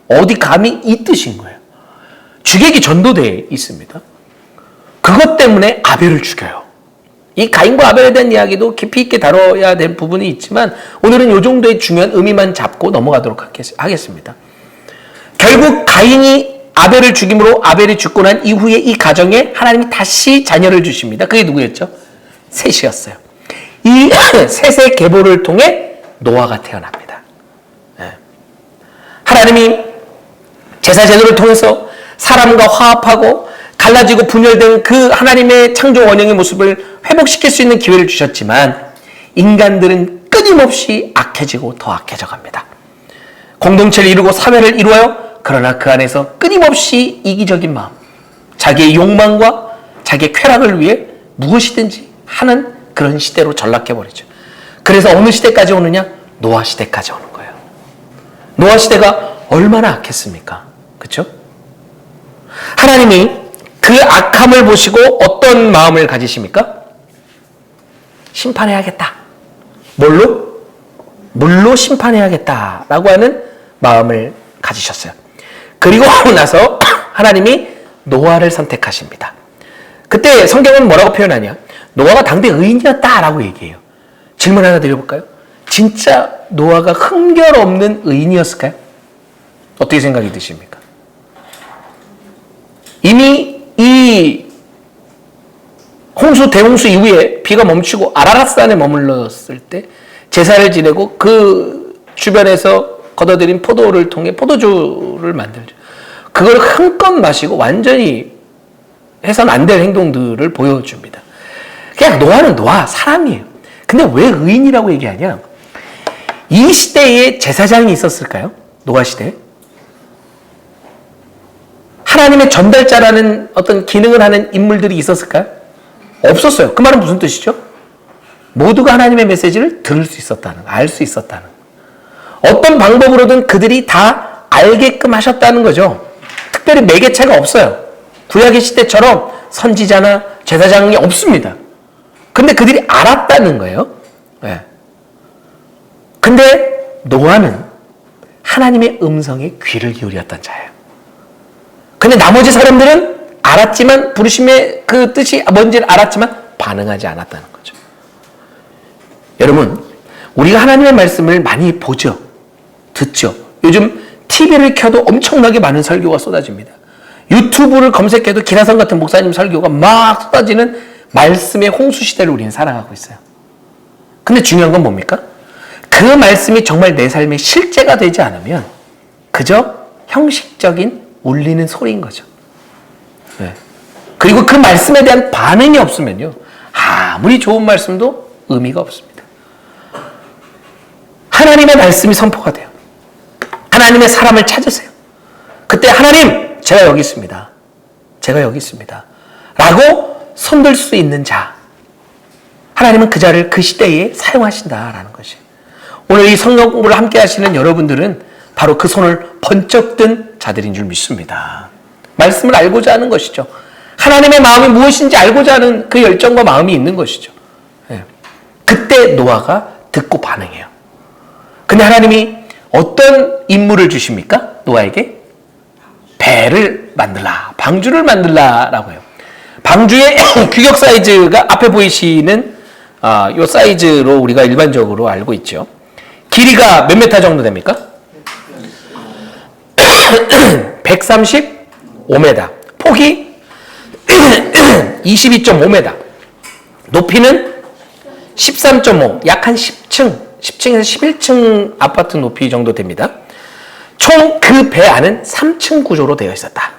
어디 감히 이 뜻인 거예요. 죽이기 전도되어 있습니다. 그것 때문에 아벨을 죽여요. 이 가인과 아벨에 대한 이야기도 깊이 있게 다뤄야 될 부분이 있지만 오늘은 이 정도의 중요한 의미만 잡고 넘어가도록 하겠습니다. 결국 가인이 아벨을 죽임으로 아벨이 죽고 난 이후에 이 가정에 하나님이 다시 자녀를 주십니다. 그게 누구였죠? 셋이었어요. 이 셋의 계보를 통해 노아가 태어납니다. 하나님이 제사 제도를 통해서 사람과 화합하고 갈라지고 분열된 그 하나님의 창조 원형의 모습을 회복시킬 수 있는 기회를 주셨지만 인간들은 끊임없이 악해지고 더 악해져 갑니다. 공동체를 이루고 사회를 이루어요. 그러나 그 안에서 끊임없이 이기적인 마음, 자기의 욕망과 자기의 쾌락을 위해 무엇이든지 하는 그런 시대로 전락해버리죠. 그래서 어느 시대까지 오느냐? 노아 시대까지 오는 거예요. 노아 시대가 얼마나 악했습니까? 그렇죠? 하나님이 그 악함을 보시고 어떤 마음을 가지십니까? 심판해야겠다. 뭘로? 물로 심판해야겠다라고 하는 마음을 가지셨어요. 그리고 나서 하나님이 노아를 선택하십니다. 그때 성경은 뭐라고 표현하냐? 노아가 당대 의인이었다라고 얘기해요. 질문 하나 드려볼까요? 진짜 노아가 흠결 없는 의인이었을까요? 어떻게 생각이 드십니까? 이미 이 홍수, 대홍수 이후에 비가 멈추고 아라랏산에 머물렀을 때 제사를 지내고 그 주변에서 걷어들인 포도를 통해 포도주를 만들죠. 그걸 한껏 마시고 완전히 해서는 안 될 행동들을 보여줍니다. 그냥 노아는 노아, 사람이에요. 근데 왜 의인이라고 얘기하냐? 이 시대에 제사장이 있었을까요? 노아 시대에? 하나님의 전달자라는 어떤 기능을 하는 인물들이 있었을까요? 없었어요. 그 말은 무슨 뜻이죠? 모두가 하나님의 메시지를 들을 수 있었다는, 알 수 있었다는. 어떤 방법으로든 그들이 다 알게끔 하셨다는 거죠. 특별히 매개체가 없어요. 구약의 시대처럼 선지자나 제사장이 없습니다. 근데 그들이 알았다는 거예요. 네. 근데 노아는 하나님의 음성에 귀를 기울였던 자예요. 근데 나머지 사람들은 알았지만, 부르심의 그 뜻이 뭔지를 알았지만 반응하지 않았다는 거죠. 여러분, 우리가 하나님의 말씀을 많이 보죠. 듣죠. 요즘 TV를 켜도 엄청나게 많은 설교가 쏟아집니다. 유튜브를 검색해도 기라성 같은 목사님 설교가 막 쏟아지는 말씀의 홍수 시대를 우리는 살아가고 있어요. 근데 중요한 건 뭡니까? 그 말씀이 정말 내 삶의 실제가 되지 않으면 그저 형식적인 울리는 소리인 거죠. 네. 그리고 그 말씀에 대한 반응이 없으면요, 아무리 좋은 말씀도 의미가 없습니다. 하나님의 말씀이 선포가 돼요. 하나님의 사람을 찾으세요. 그때 하나님, 제가 여기 있습니다. 제가 여기 있습니다. 라고 손들 수 있는 자. 하나님은 그 자를 그 시대에 사용하신다라는 것이. 오늘 이 성경 공부를 함께 하시는 여러분들은 바로 그 손을 번쩍 든 자들인 줄 믿습니다. 말씀을 알고자 하는 것이죠. 하나님의 마음이 무엇인지 알고자 하는 그 열정과 마음이 있는 것이죠. 네. 그때 노아가 듣고 반응해요. 근데 하나님이 어떤 임무를 주십니까? 노아에게? 배를 만들라, 방주를 만들라라고 해요. 방주의 규격 사이즈가 앞에 보이시는 이 사이즈로 우리가 일반적으로 알고 있죠. 길이가 몇 미터 정도 됩니까? 135m. 폭이 22.5m. 높이는 13.5, 약 한 10층에서 11층 아파트 높이 정도 됩니다. 총 그 배 안은 3층 구조로 되어 있었다.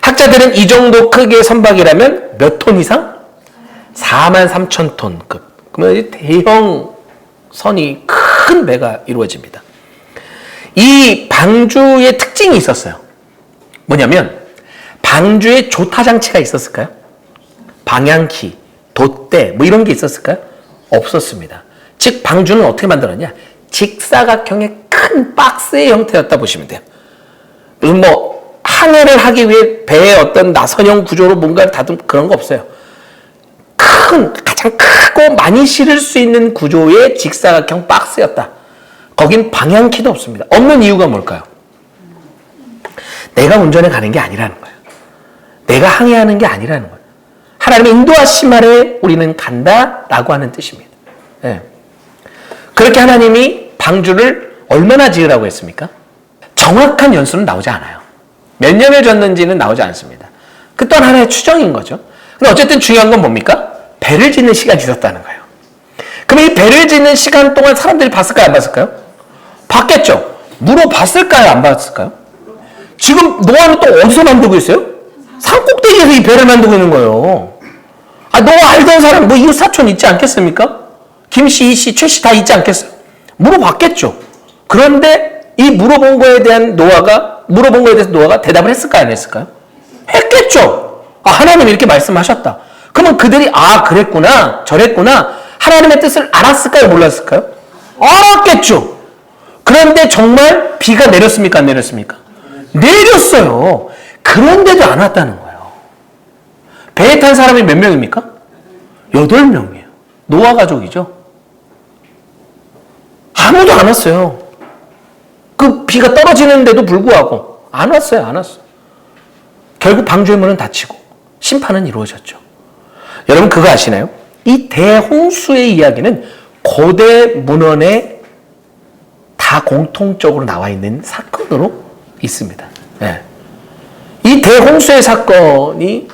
학자들은 이 정도 크기의 선박이라면 몇 톤 이상? 43,000톤급. 그러면 대형 선이 큰 배가 이루어집니다. 이 방주의 특징이 있었어요. 뭐냐면 방주에 조타 장치가 있었을까요? 방향키, 돛대 뭐 이런 게 있었을까요? 없었습니다. 즉 방주는 어떻게 만들었냐? 직사각형의 큰 박스의 형태였다 보시면 돼요. 그리고 뭐 항해를 하기 위해 배의 어떤 나선형 구조로 뭔가를 다듬 그런 거 없어요. 가장 크고 많이 실을 수 있는 구조의 직사각형 박스였다. 거긴 방향키도 없습니다. 없는 이유가 뭘까요? 내가 운전해 가는 게 아니라는 거예요. 내가 항해하는 게 아니라는 거예요. 하나님의 인도하심 아래 우리는 간다라고 하는 뜻입니다. 네. 그렇게 하나님이 방주를 얼마나 지으라고 했습니까? 정확한 연수는 나오지 않아요. 몇 년을 졌는지는 나오지 않습니다. 그 또한 하나의 추정인 거죠. 근데 어쨌든 중요한 건 뭡니까? 배를 짓는 시간이 있었다는 거예요. 그럼 이 배를 짓는 시간 동안 사람들이 봤을까요? 안 봤을까요? 봤겠죠. 물어봤을까요? 안 봤을까요? 지금 노아는 또 어디서 만들고 있어요? 산꼭대기에서 이 배를 만들고 있는 거예요. 노아 알던 사람, 뭐 이웃 사촌 있지 않겠습니까? 김씨, 이씨, 최씨 다 있지 않겠어요? 물어봤겠죠. 그런데 이 물어본 거에 대해서 노아가 대답을 했을까요? 안 했을까요? 했겠죠. 하나님이 이렇게 말씀하셨다. 그러면 그들이 그랬구나, 저랬구나, 하나님의 뜻을 알았을까요? 몰랐을까요? 알았겠죠. 그런데 정말 비가 내렸습니까? 안 내렸습니까? 내렸어요. 그런데도 안 왔다는 거예요. 배에 탄 사람이 몇 명입니까? 8명이에요. 노아 가족이죠. 아무도 안 왔어요. 그 비가 떨어지는데도 불구하고 안 왔어요. 안 왔어요. 결국 방주의 문은 닫히고 심판은 이루어졌죠. 여러분 그거 아시나요? 이 대홍수의 이야기는 고대 문헌에 다 공통적으로 나와 있는 사건으로 있습니다. 네. 이 대홍수의 사건이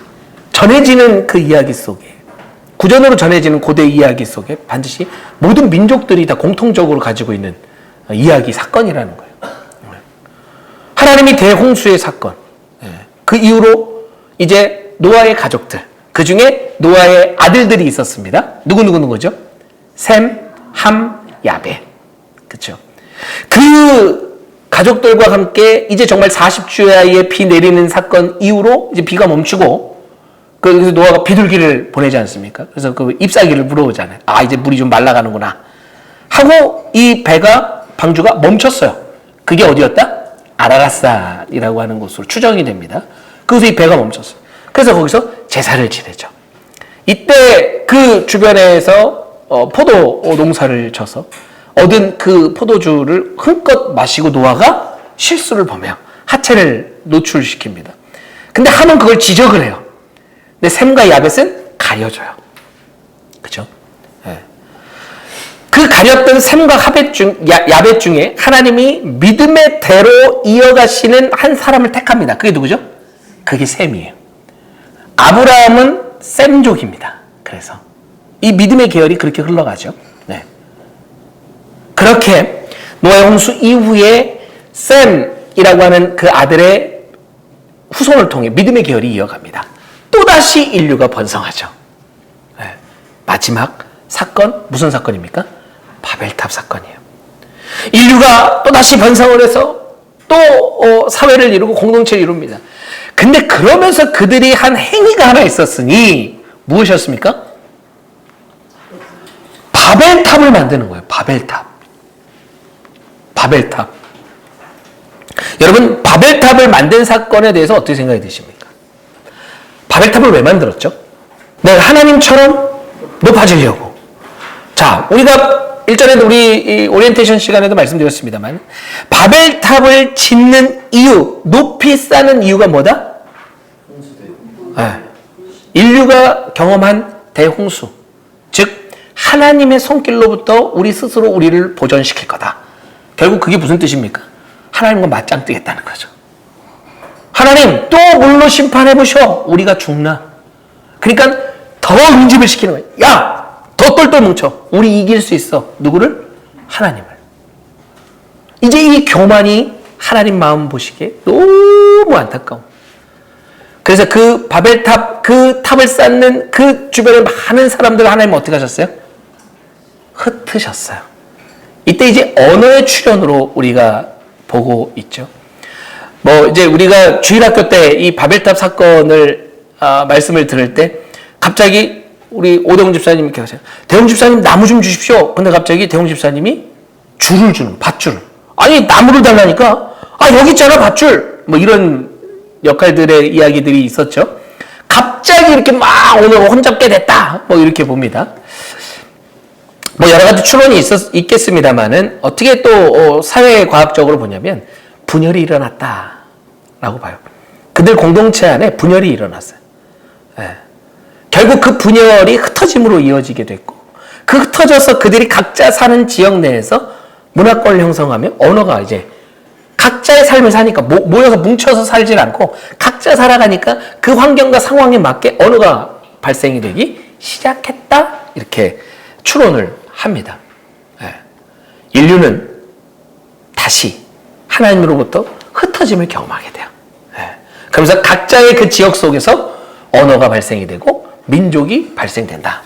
전해지는 그 이야기 속에, 구전으로 전해지는 고대 이야기 속에 반드시 모든 민족들이 다 공통적으로 가지고 있는 이야기, 사건이라는 거예요. 하나님이 대홍수의 사건, 그 이후로 이제 노아의 가족들, 그 중에 노아의 아들들이 있었습니다. 누구죠? 셈, 함, 야벳. 그렇죠? 그 가족들과 함께 이제 정말 40주야에 비 내리는 사건 이후로 이제 비가 멈추고, 그래서 노아가 비둘기를 보내지 않습니까? 그래서 그 잎사귀를 물어오잖아요. 아, 이제 물이 좀 말라가는구나. 하고 이 배가, 방주가 멈췄어요. 그게 어디였다? 아라라삿이라고 하는 곳으로 추정이 됩니다. 그래서 이 배가 멈췄어요. 그래서 거기서 제사를 지내죠. 이때 그 주변에서 포도 농사를 져서 얻은 그 포도주를 흥껏 마시고 노아가 실수를 범해요. 하체를 노출시킵니다. 근데 함은 그걸 지적을 해요. 근데 셈과 야벳은 가려져요. 그죠? 네. 그 가렸던 셈과 야벳 중에 하나님이 믿음의 대로 이어가시는 한 사람을 택합니다. 그게 누구죠? 그게 셈이에요. 아브라함은 셈족입니다. 그래서 이 믿음의 계열이 그렇게 흘러가죠. 네. 그렇게 노아의 홍수 이후에 셈이라고 하는 그 아들의 후손을 통해 믿음의 계열이 이어갑니다. 또다시 인류가 번성하죠. 네. 마지막 사건, 무슨 사건입니까? 바벨탑 사건이에요. 인류가 또다시 번성을 해서 또 사회를 이루고 공동체를 이룹니다. 근데 그러면서 그들이 한 행위가 하나 있었으니 무엇이었습니까? 바벨탑을 만드는 거예요. 바벨탑. 여러분, 바벨탑을 만든 사건에 대해서 어떻게 생각이 드십니까? 바벨탑을 왜 만들었죠? 내가 하나님처럼 높아지려고. 자, 우리가 일전에도 우리 오리엔테이션 시간에도 말씀드렸습니다만, 바벨탑을 짓는 이유, 높이 쌓는 이유가 뭐다? 네. 인류가 경험한 대홍수. 즉, 하나님의 손길로부터 우리 스스로 우리를 보존시킬 거다. 결국 그게 무슨 뜻입니까? 하나님과 맞짱 뜨겠다는 거죠. 하나님, 또 물로 심판해보셔. 우리가 죽나? 그러니까 더 응집을 시키는 거예요. 야! 더 똘똘 뭉쳐. 우리 이길 수 있어. 누구를? 하나님을. 이제 이 교만이 하나님 마음 보시기에 너무 안타까워. 그래서 그 바벨탑, 그 탑을 쌓는 그 주변에 많은 사람들을 하나님 어떻게 하셨어요? 흩으셨어요. 이때 이제 언어의 출현으로 우리가 보고 있죠. 이제 우리가 주일학교 때 이 바벨탑 사건을 말씀을 들을 때 갑자기 우리 오대웅 집사님이 이렇게 하세요. 대웅 집사님 나무 좀 주십시오. 근데 갑자기 대웅 집사님이 줄을 주는, 밧줄을. 아니, 나무를 달라니까. 아, 여기 있잖아, 밧줄. 이런 역할들의 이야기들이 있었죠. 갑자기 이렇게 막 오늘 혼잡게 됐다. 이렇게 봅니다. 여러 가지 추론이 있겠습니다만은 어떻게 또 사회과학적으로 보냐면 분열이 일어났다라고 봐요. 그들 공동체 안에 분열이 일어났어요. 네. 결국 그 분열이 흩어짐으로 이어지게 됐고, 그 흩어져서 그들이 각자 사는 지역 내에서 문화권을 형성하며 언어가 이제 각자의 삶을 사니까 모여서 뭉쳐서 살질 않고 각자 살아가니까 그 환경과 상황에 맞게 언어가 발생이 되기 시작했다. 이렇게 추론을 합니다. 네. 인류는 다시 하나님으로부터 흩어짐을 경험하게 돼요. 네. 그러면서 각자의 그 지역 속에서 언어가 발생이 되고 민족이 발생된다.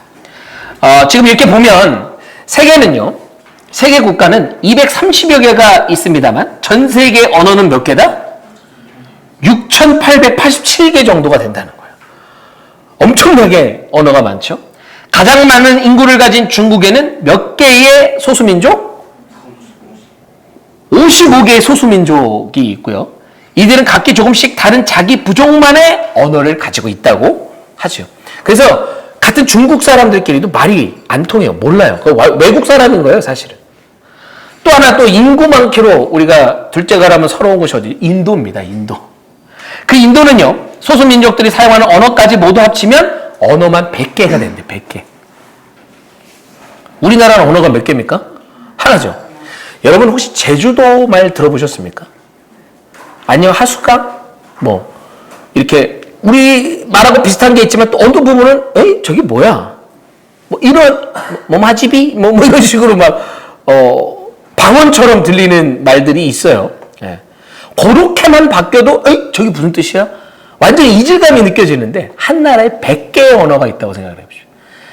지금 이렇게 보면 세계 국가는 230여 개가 있습니다만 전 세계 언어는 몇 개다? 6,887개 정도가 된다는 거예요. 엄청나게 언어가 많죠. 가장 많은 인구를 가진 중국에는 몇 개의 소수민족? 55개의 소수민족이 있고요. 이들은 각기 조금씩 다른 자기 부족만의 언어를 가지고 있다고 하죠. 그래서 같은 중국 사람들끼리도 말이 안 통해요. 몰라요. 외국 사람인 거예요, 사실은. 또 하나 또 인구 많기로 우리가 둘째 가라면 서러운 곳이 어디? 인도입니다, 인도. 그 인도는요, 소수민족들이 사용하는 언어까지 모두 합치면 언어만 100개가 된대, 100개. 우리나라는 언어가 몇 개입니까? 하나죠. 여러분 혹시 제주도 말 들어보셨습니까? 아니요, 하숙강? 뭐, 이렇게, 우리 말하고 비슷한 게 있지만 또 어느 부분은, 에이, 저기 뭐야? 뭐, 이런, 뭐, 마지비? 뭐 이런 식으로 방언처럼 들리는 말들이 있어요. 예. 그렇게만 바뀌어도, 에이, 저기 무슨 뜻이야? 완전히 이질감이 느껴지는데, 한 나라에 100개의 언어가 있다고 생각을 해보시죠.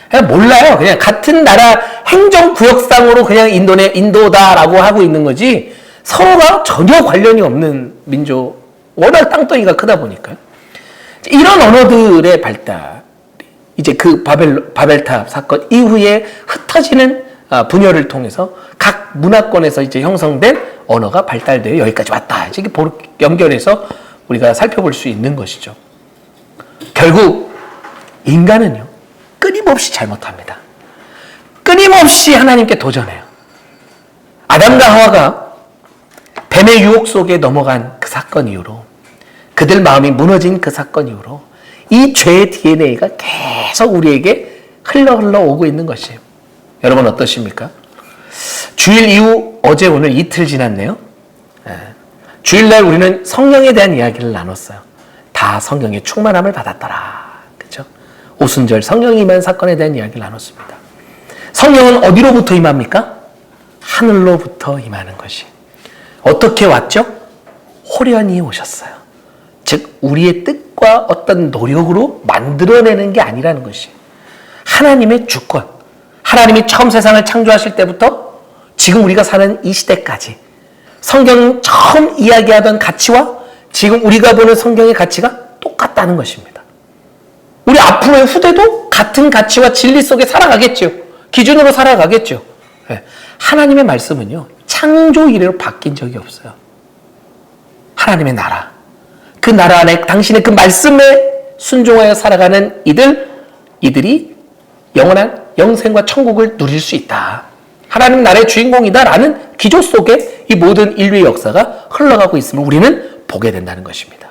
그냥 몰라요. 그냥 같은 나라 행정구역상으로 그냥 인도다라고 하고 있는 거지, 서로가 전혀 관련이 없는 민족, 워낙 땅덩이가 크다 보니까요. 이런 언어들의 발달, 이제 그 바벨탑 사건 이후에 흩어지는 분열을 통해서 각 문화권에서 이제 형성된 언어가 발달되어 여기까지 왔다. 이렇게 연결해서 우리가 살펴볼 수 있는 것이죠. 결국 인간은요, 끊임없이 잘못합니다. 끊임없이 하나님께 도전해요. 아담과 하와가 뱀의 유혹 속에 넘어간 그 사건 이후로, 그들 마음이 무너진 그 사건 이후로 이 죄의 DNA가 계속 우리에게 흘러 오고 있는 것이에요. 여러분 어떠십니까? 주일 이후 어제 오늘 이틀 지났네요. 주일날 우리는 성령에 대한 이야기를 나눴어요. 다 성령의 충만함을 받았더라. 그렇죠? 오순절 성령이 임한 사건에 대한 이야기를 나눴습니다. 성령은 어디로부터 임합니까? 하늘로부터 임하는 것이. 어떻게 왔죠? 호련히 오셨어요. 즉 우리의 뜻과 어떤 노력으로 만들어내는 게 아니라는 것이 하나님의 주권, 하나님이 처음 세상을 창조하실 때부터 지금 우리가 사는 이 시대까지 성경이 처음 이야기하던 가치와 지금 우리가 보는 성경의 가치가 똑같다는 것입니다. 우리 앞으로의 후대도 같은 가치와 진리 속에 살아가겠죠. 기준으로 살아가겠죠. 하나님의 말씀은요, 창조 이래로 바뀐 적이 없어요. 하나님의 나라, 그 나라 안에 당신의 그 말씀에 순종하여 살아가는 이들이 영원한 영생과 천국을 누릴 수 있다. 하나님 나라의 주인공이다라는 기조 속에 이 모든 인류의 역사가 흘러가고 있음을 우리는 보게 된다는 것입니다.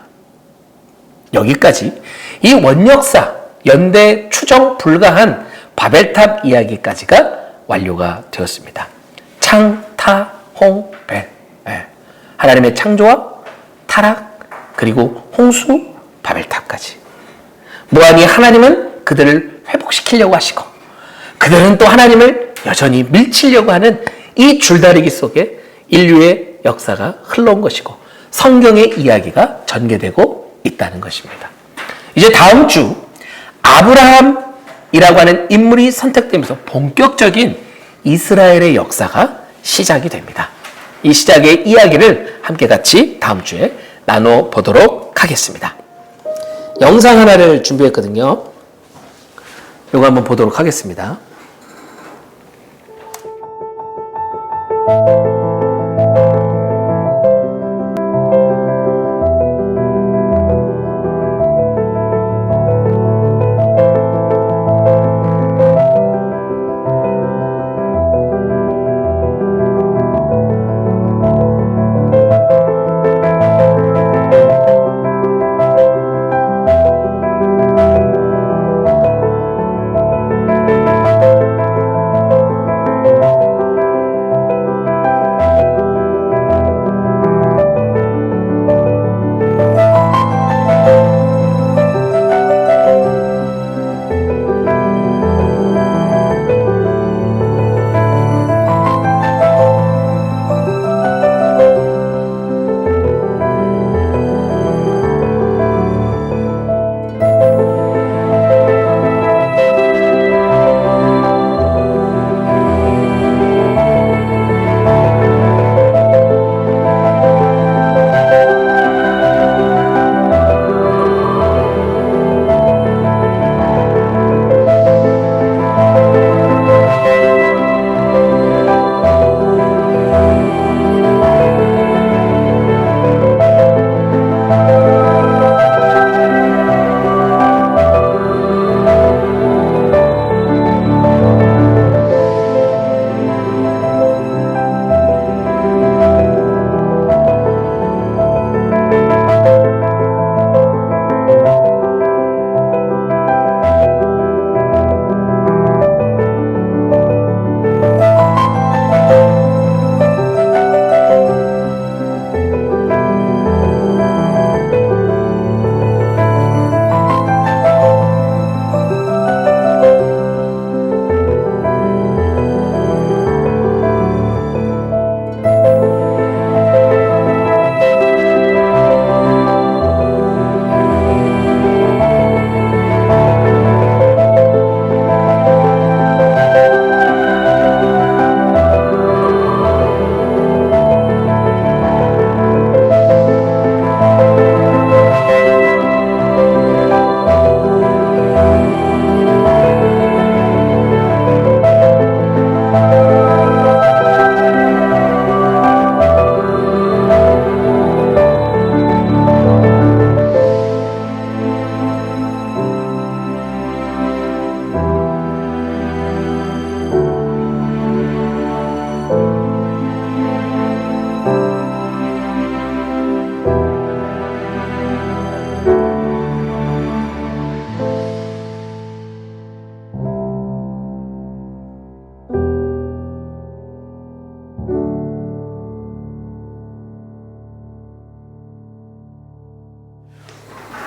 여기까지 이 원역사, 연대 추정 불가한 바벨탑 이야기까지가 완료가 되었습니다. 창, 타, 홍, 벨. 하나님의 창조와 타락, 그리고 홍수, 바벨탑까지. 무한히 하나님은 그들을 회복시키려고 하시고, 그들은 또 하나님을 여전히 밀치려고 하는 이 줄다리기 속에 인류의 역사가 흘러온 것이고, 성경의 이야기가 전개되고 있다는 것입니다. 이제 다음 주 아브라함이라고 하는 인물이 선택되면서 본격적인 이스라엘의 역사가 시작이 됩니다. 이 시작의 이야기를 함께 같이 다음 주에 나눠보도록 하겠습니다. 영상 하나를 준비했거든요. 이거 한번 보도록 하겠습니다.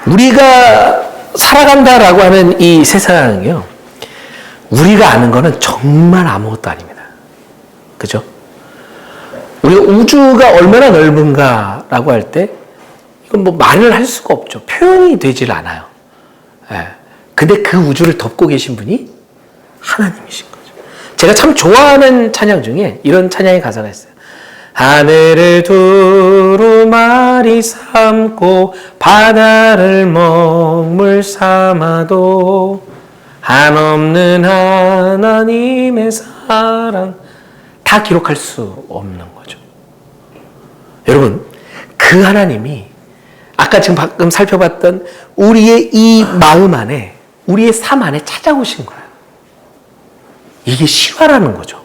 우리가 살아간다라고 하는 이 세상이요, 우리가 아는 거는 정말 아무것도 아닙니다. 그죠? 우리가 우주가 얼마나 넓은가라고 할 때 이건 뭐 말을 할 수가 없죠. 표현이 되질 않아요. 예. 근데 그 우주를 덮고 계신 분이 하나님이신 거죠. 제가 참 좋아하는 찬양 중에 이런 찬양의 가사가 있어요. 하늘을 두루마리 삼고 바다를 먹물 삼아도 한없는 하나님의 사랑, 다 기록할 수 없는 거죠. 여러분, 그 하나님이 아까 지금 방금 살펴봤던 우리의 이 마음 안에, 우리의 삶 안에 찾아오신 거예요. 이게 실화라는 거죠.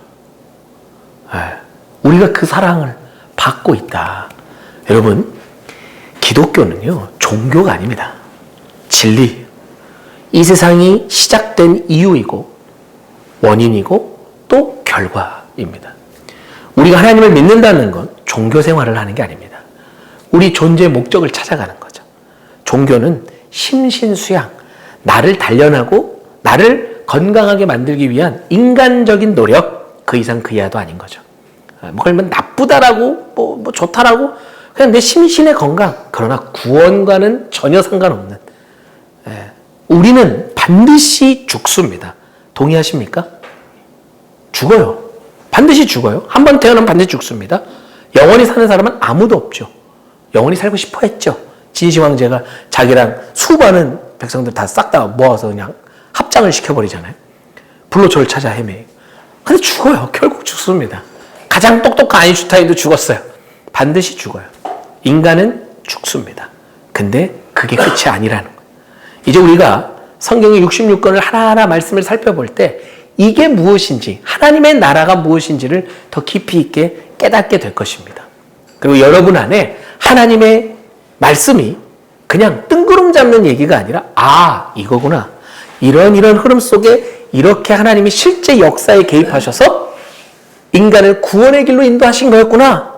우리가 그 사랑을 받고 있다. 여러분, 기독교는요, 종교가 아닙니다. 진리. 이 세상이 시작된 이유이고 원인이고 또 결과입니다. 우리가 하나님을 믿는다는 건 종교 생활을 하는 게 아닙니다. 우리 존재의 목적을 찾아가는 거죠. 종교는 심신수양, 나를 단련하고 나를 건강하게 만들기 위한 인간적인 노력, 그 이상 그 이하도 아닌 거죠. 그러면 나쁘다라고 뭐 좋다라고 그냥 내 심신의 건강, 그러나 구원과는 전혀 상관없는, 우리는 반드시 죽습니다. 동의하십니까? 죽어요. 반드시 죽어요. 한 번 태어나면 반드시 죽습니다. 영원히 사는 사람은 아무도 없죠. 영원히 살고 싶어 했죠. 진시 황제가 자기랑 수많은 백성들 다 싹 다 모아서 그냥 합장을 시켜버리잖아요. 불로초를 찾아 헤매요. 근데 죽어요. 결국 죽습니다. 가장 똑똑한 아인슈타인도 죽었어요. 반드시 죽어요. 인간은 죽습니다. 근데 그게 끝이 아니라는 거예요. 이제 우리가 성경의 66권을 하나하나 말씀을 살펴볼 때 이게 무엇인지, 하나님의 나라가 무엇인지를 더 깊이 있게 깨닫게 될 것입니다. 그리고 여러분 안에 하나님의 말씀이 그냥 뜬구름 잡는 얘기가 아니라, 아, 이거구나. 이런 흐름 속에 이렇게 하나님이 실제 역사에 개입하셔서 인간을 구원의 길로 인도하신 거였구나.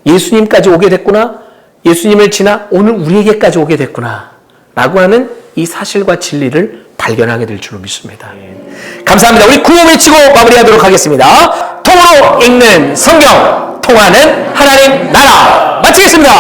예수님까지 오게 됐구나. 예수님을 지나 오늘 우리에게까지 오게 됐구나. 라고 하는 이 사실과 진리를 발견하게 될 줄로 믿습니다. 감사합니다. 우리 구호 외치고 마무리하도록 하겠습니다. 통으로 읽는 성경, 통하는 하나님 나라. 마치겠습니다.